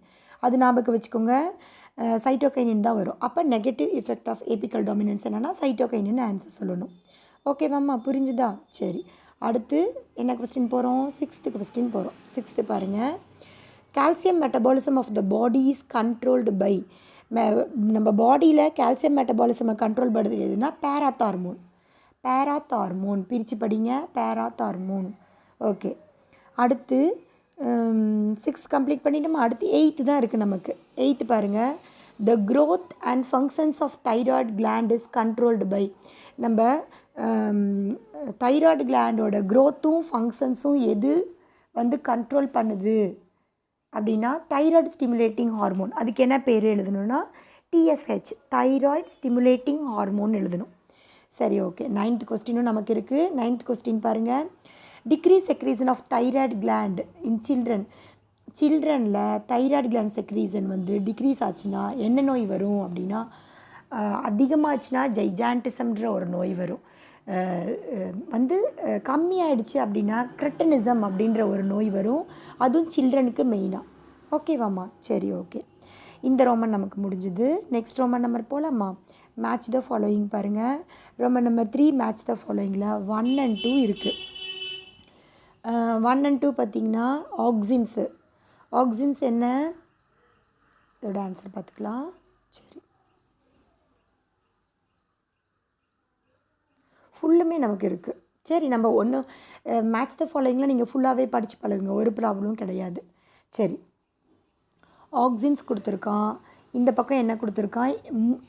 அது ஞாபகம் வச்சுக்கோங்க, சைட்டோகைனின் தான் வரும். அப்போ negative effect of apical dominance என்னென்னா சைட்டோகைனின்னு ஆன்சர் சொல்லணும். ஓகேவாம்மா, புரிஞ்சுதா? சரி, அடுத்து என்ன கொஸ்டின் போகிறோம்? 6th கொஸ்டின் போகிறோம். 6th பாருங்கள். Calcium metabolism of the body is controlled by. நம்ம பாடியில் கால்சியம் மெட்டபாலிசமை கண்ட்ரோல் பண்ணுறது எதுனா பேராத்தார்மோன். பேராத்தார்மோன் பிரித்து படிங்க, பேராத்தார்மோன். ஓகே, அடுத்து 6th கம்ப்ளீட் பண்ணிட்டோமா? அடுத்து 8th தான் இருக்குது நமக்கு. 8th பாருங்கள். The growth and functions of thyroid gland is controlled by. நம்ம தைராய்டு கிளாண்டோட க்ரோத்தும் ஃபங்க்ஷன்ஸும் எது வந்து கண்ட்ரோல் பண்ணுது அப்படின்னா தைராய்டு ஸ்டிமுலேட்டிங் ஹார்மோன். அதுக்கு என்ன பேர் எழுதணும்னா டிஎஸ்ஹெச், தைராய்டு ஸ்டிமுலேட்டிங் ஹார்மோன் எழுதணும். சரி, ஓகே. 9th கொஸ்டினும் நமக்கு இருக்குது. 9th கொஸ்டின் பாருங்கள். Decrease secretion of thyroid gland in children. சில்ட்ரனில் தைராய்டு கிளாண்ட் செக்ரீசன் வந்து டிக்ரீஸ் ஆச்சுன்னா என்ன நோய் வரும் அப்படின்னா, அதிகமாச்சுன்னா ஜைஜான்டிசம்ன்ற ஒரு நோய் வரும். வந்து கம்மியாயிடுச்சு அப்படின்னா கிரெட்டனிசம் அப்படின்ற ஒரு நோய் வரும். அதுவும் சில்ட்ரனுக்கு மெயினாக. ஓகேவாம்மா? சரி, ஓகே. இந்த ரோமன் நமக்கு முடிஞ்சுது. நெக்ஸ்ட் ரோமன் நம்பர் போகலாமா? மேட்ச் த ஃபாலோயிங் பாருங்கள். ரோமன் நம்பர் 3 மேட்ச் த ஃபாலோயிங்கில் 1 and 2 இருக்குது. 1 and 2 பார்த்திங்கன்னா ஆக்சின்ஸு. ஆக்சின்ஸ் என்ன? இதோட ஆன்சர் பார்த்துக்கலாம். சரி, ஃபுல்லுமே நமக்கு இருக்குது. சரி, நம்ம ஒன்று மேட்ச் த ஃபாலோயிங்கில் நீங்கள் ஃபுல்லாகவே படித்து பழகுங்க, ஒரு ப்ராப்ளமும் கிடையாது. சரி, ஆக்சின்ஸ் கொடுத்துருக்கான். இந்த பக்கம் என்ன கொடுத்துருக்கான்?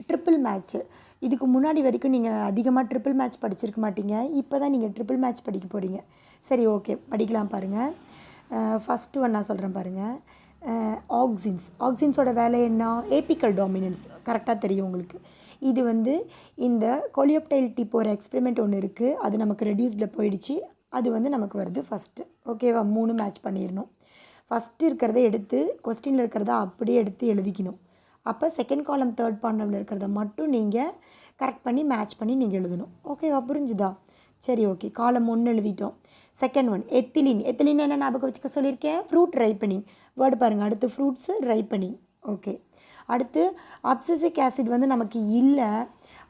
Triple match. இதுக்கு முன்னாடி வரைக்கும் நீங்கள் அதிகமாக ட்ரிப்பிள் மேட்ச் படிச்சிருக்க மாட்டீங்க. இப்போ தான் நீங்கள் ட்ரிப்பிள் மேட்ச் படிக்க போகிறீங்க. சரி, ஓகே, படிக்கலாம் பாருங்கள். ஃபஸ்ட்டு ஒன் நான் சொல்கிறேன் பாருங்கள். ஆக்சின்ஸ். ஆக்சின்ஸோட வேலை என்ன? Apical dominance. கரெக்டாக தெரியும் உங்களுக்கு. இது வந்து இந்த கோலியோப்டைல் டிப் ஒரு எக்ஸ்பெரிமெண்ட் ஒன்று இருக்குது. அது நமக்கு ரெடியூஸ்டில் போயிடுச்சு. அது வந்து நமக்கு வருது ஃபஸ்ட்டு. ஓகேவா? 3 மேட்ச் பண்ணிடணும். ஃபஸ்ட்டு இருக்கிறத எடுத்து கொஸ்டினில் இருக்கிறத அப்படியே எடுத்து எழுதிக்கணும். அப்போ செகண்ட் காலம் தேர்ட் காலமில் இருக்கிறத மட்டும் நீங்கள் கரெக்ட் பண்ணி மேட்ச் பண்ணி நீங்கள் எழுதணும். ஓகேவா? புரிஞ்சுதா? சரி, ஓகே. காலம் 1 எழுதிட்டோம். Second one ethylene. எத்திலின் என்ன ஞாபகம் வச்சுக்க சொல்லியிருக்கேன்? Fruit ripening. வேர்டு பாருங்கள். அடுத்து ஃப்ரூட்ஸு ரைப்பனிங். ஓகே. அடுத்து அப்சிசிக் ஆசிட் வந்து நமக்கு இல்லை,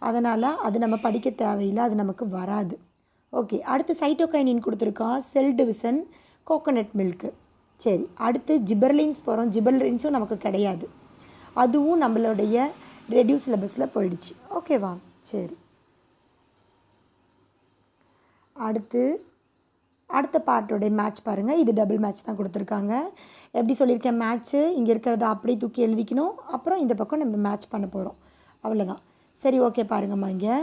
அதனால் அது நம்ம படிக்க தேவையில்லை, அது நமக்கு வராது. ஓகே. அடுத்து சைட்டோகைனின் கொடுத்துருக்கான், செல் டிவிஷன், கோகோனட் மில்க்கு. சரி, அடுத்து ஜிபர்லின்ஸ் போகிறோம். ஜிபர்லின்ஸும் நமக்கு கிடையாது, அதுவும் நம்மளுடைய ரெடியூஸ் சிலபஸில் போயிடுச்சு. ஓகேவா? சரி, அடுத்த பார்ட்டோடைய மேட்ச் பாருங்கள். இது டபுள் மேட்ச் தான் கொடுத்துருக்காங்க. எப்படி சொல்லியிருக்கேன்? மேட்ச்சு இங்கே இருக்கிறத அப்படியே தூக்கி எழுதிக்கணும். அப்புறம் இந்த பக்கம் நம்ம மேட்ச் பண்ண போகிறோம், அவ்வளோதான். சரி, ஓகே. பாருங்கம்மா, இங்கே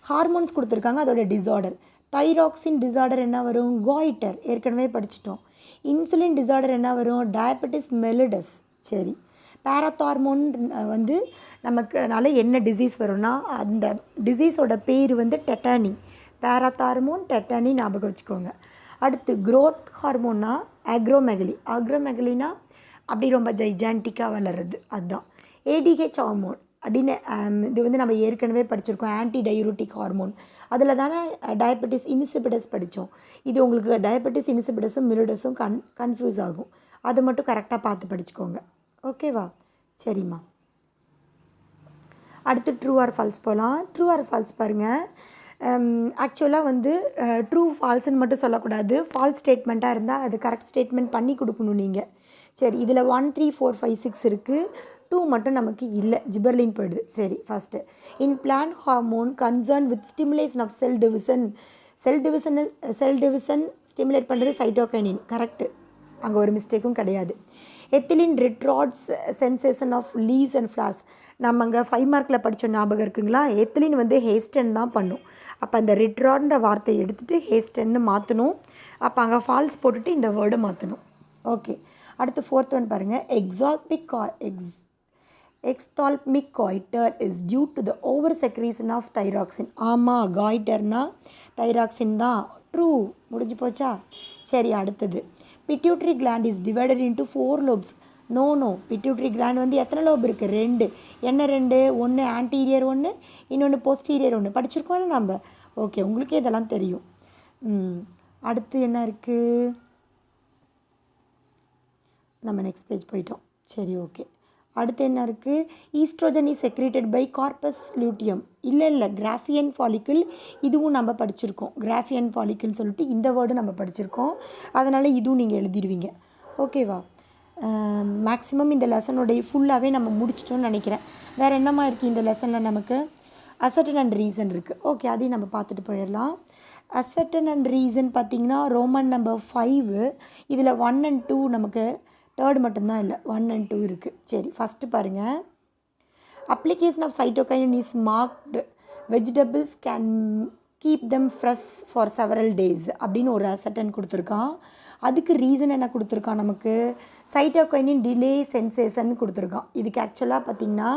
ஹார்மோன்ஸ் கொடுத்துருக்காங்க, அதோட டிஸார்டர். தைராக்சின் டிஸார்டர் என்ன வரும்? காய்டர், ஏற்கனவே படிச்சிட்டோம். இன்சுலின் டிஸார்டர் என்ன வரும்? Diabetes mellitus. சரி, பேராத்தார்மோன் வந்து நமக்குனால என்ன டிசீஸ் வரும்னா அந்த டிசீஸோட பேர் வந்து டெட்டானி. பேராத்தார்மோன் டெட்டானி ஞாபகம் வச்சுக்கோங்க. அடுத்து க்ரோத் ஹார்மோன்னா ஆக்ரோமெகலி. ஆக்ரோமெகலினா அப்படி ரொம்ப ஜைஜான்டிக்காக வளருது, அதுதான். ஏடிஹெச் ஹார்மோன் அப்படின்னு இது வந்து நம்ம ஏற்கனவே படிச்சிருக்கோம், ஆன்டி டயூரிட்டிக் ஹார்மோன். அதில் தானே டயபெட்டிஸ் இன்சிபிடஸ் படித்தோம். இது உங்களுக்கு டயபெட்டிஸ் இன்சிபிடஸும் மிலிடஸும் கன்ஃபியூஸ் ஆகும், அதை மட்டும் கரெக்டாக பார்த்து படிச்சுக்கோங்க. ஓகேவா? சரிம்மா. அடுத்து ட்ரூ ஆர் ஃபால்ஸ் போகலாம். ட்ரூ ஆர் ஃபால்ஸ் பாருங்கள். ஆக்சுவலாக வந்து ட்ரூ ஃபால்ஸ்ன்னு மட்டும் சொல்லக்கூடாது, ஃபால்ஸ் ஸ்டேட்மெண்ட்டாக இருந்தால் அது கரெக்ட் ஸ்டேட்மெண்ட் பண்ணி கொடுக்கணும் நீங்கள். சரி, இதில் 1 3 4 5 6 இருக்குது, 2 மட்டும் நமக்கு இல்லை, ஜிபர்லின் போயிடுது. சரி, first in plant hormone concern with stimulation of cell division stimulate பண்ணுறது சைட்டோகைனின். கரெக்டு, அங்கே ஒரு மிஸ்டேக்கும் கிடையாது. Ethylene retards senescence of leaves and flowers. நம்ம அங்கே 5 மார்க்கில் படித்த ஞாபகம் இருக்குங்களா? எத்திலின் வந்து ஹேஸ்டன் தான் பண்ணும். அப்போ அந்த ரிட்ராட்ன்ற வார்த்தையை எடுத்துகிட்டு ஹேஸ்டன்னு மாற்றணும். அப்போ அங்கே ஃபால்ஸ் போட்டுட்டு இந்த வேர்டை மாற்றணும். ஓகே, அடுத்து 4th ஒன் பாருங்கள். Exophthalmic goitre is due to the over secretion of thyroxine. ஆமாம், காய்டர்னா தைராக்சின் தான். ட்ரூ, முடிஞ்சு போச்சா? சரி, அடுத்தது. Pituitary gland is divided into 4 lobes. No, pituitary gland வந்து எத்தனை லோப் இருக்குது? 2. என்ன 2? ஒன்று ஆன்டீரியர் ஒன்று, இன்னொன்று போஸ்டீரியர் ஒன்று. படிச்சிருக்கோம்ல நம்ம. ஓகே, உங்களுக்கே இதெல்லாம் தெரியும். அடுத்து என்ன இருக்குது? நம்ம நெக்ஸ்ட் பேஜ் போயிட்டோம். சரி, ஓகே. அடுத்து என்ன இருக்குது? Estrogen is secreted by corpus luteum. இல்லை, கிராஃபியன் ஃபாலிக்கிள். இதுவும் நம்ம படிச்சிருக்கோம். கிராஃபியன் ஃபாலிக்கிள்னு சொல்லிட்டு இந்த வேர்டு நம்ம படிச்சிருக்கோம். அதனால் இதுவும் நீங்கள் எழுதிடுவீங்க. ஓகேவா? மேக்ஸிமம் இந்த லெசனுடைய ஃபுல்லாகவே நம்ம முடிச்சிட்டோன்னு நினைக்கிறேன். வேறு என்னம்மா இருக்குது இந்த லெசனில்? நமக்கு அசர்டன் அண்ட் ரீசன் இருக்குது. ஓகே, அதையும் நம்ம பார்த்துட்டு போயிடலாம். அசர்டன் அண்ட் ரீசன் பார்த்திங்கன்னா ரோமன் நம்பர் 5. இதில் 1 and 2 நமக்கு 3rd மட்டும்தான் இல்லை, 1 and 2 இருக்குது. சரி, ஃபஸ்ட்டு பாருங்கள். Application of cytokinin is marked. Vegetables can keep them fresh for several days அப்படின்னு ஒரு அசர்டன் கொடுத்துருக்கான். அதுக்கு ரீசன் என்ன கொடுத்துருக்கான்? நமக்கு சைட்டோகைனின் டிலே சென்சேஷன் கொடுத்துருக்கான். இதுக்கு ஆக்சுவலாக பார்த்திங்கன்னா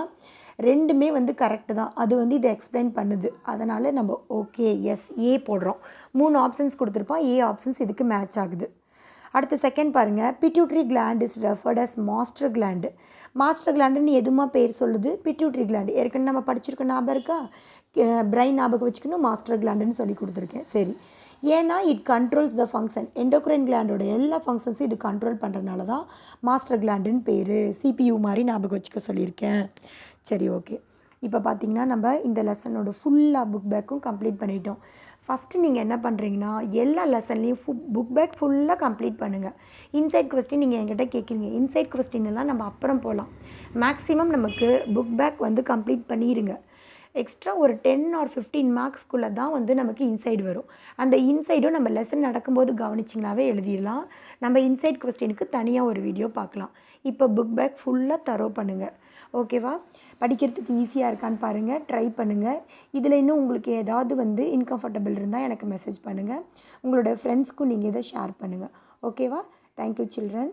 ரெண்டுமே வந்து கரெக்டு தான். அது வந்து இதை எக்ஸ்பிளைன் பண்ணுது. அதனால் நம்ம ஓகே, எஸ், ஏ போடுறோம். 3 ஆப்ஷன்ஸ் கொடுத்துருப்பான். ஏ ஆப்ஷன்ஸ் இதுக்கு மேட்ச் ஆகுது. அடுத்து செகண்ட் பாருங்கள். Pituitary gland is referred as master gland. Master கிளாண்டுன்னு எதுமா பேர் சொல்லுது? Pituitary gland. ஏற்கனவே நம்ம படிச்சிருக்க ஞாபகம் இருக்கா? பிரைன் ஞாபகம் வச்சுக்கணும். மாஸ்டர் கிளாண்டுன்னு சொல்லி கொடுத்துருக்கேன். சரி, ஏன்னா it controls the function. Endocrine கிளாண்டோட எல்லா ஃபங்க்ஷன்ஸும் இது கண்ட்ரோல் பண்ணுறதுனால தான் மாஸ்டர் கிளாண்டுன்னு பேர். CPU மாதிரி ஞாபகம் வச்சுக்க சொல்லியிருக்கேன். சரி, ஓகே. இப்போ பார்த்திங்கன்னா நம்ம இந்த லெசனோட ஃபுல்லாக புக் பேக்கும் கம்ப்ளீட் பண்ணிட்டோம். ஃபஸ்ட்டு நீங்கள் என்ன பண்ணுறீங்கன்னா எல்லா லெசன்லேயும் புக் பேக் ஃபுல்லாக கம்ப்ளீட் பண்ணுங்கள். இன்சைட் கொஸ்டின் நீங்கள் என்கிட்ட கேட்குறீங்க. இன்சைட் கொஸ்டின் எல்லாம் நம்ம அப்புறம் போகலாம். மேக்ஸிமம் நமக்கு புக் பேக் வந்து கம்ப்ளீட் பண்ணிடுங்க. எக்ஸ்ட்ரா ஒரு 10 or 15 மார்க்ஸ்க்குள்ளே தான் வந்து நமக்கு இன்சைடு வரும். அந்த இன்சைடும் நம்ம லெசன் நடக்கும்போது கவனிச்சிங்கனாவே எழுதிடலாம். நம்ம இன்சைட் கொஸ்டினுக்கு தனியாக ஒரு வீடியோ பார்க்கலாம். இப்போ புக் பேக் ஃபுல்லாக தரோ பண்ணுங்கள். ஓகேவா? படிக்கிறதுக்கு ஈஸியாக இருக்கான்னு பாருங்கள், ட்ரை பண்ணுங்கள். இதில் இன்னும் உங்களுக்கு ஏதாவது வந்து இன்கம்ஃபர்டபுள் இருந்தால் எனக்கு மெசேஜ் பண்ணுங்கள். உங்களோட ஃப்ரெண்ட்ஸ்க்கும் நீங்கள் இதை ஷேர் பண்ணுங்கள். ஓகேவா? Thank you children.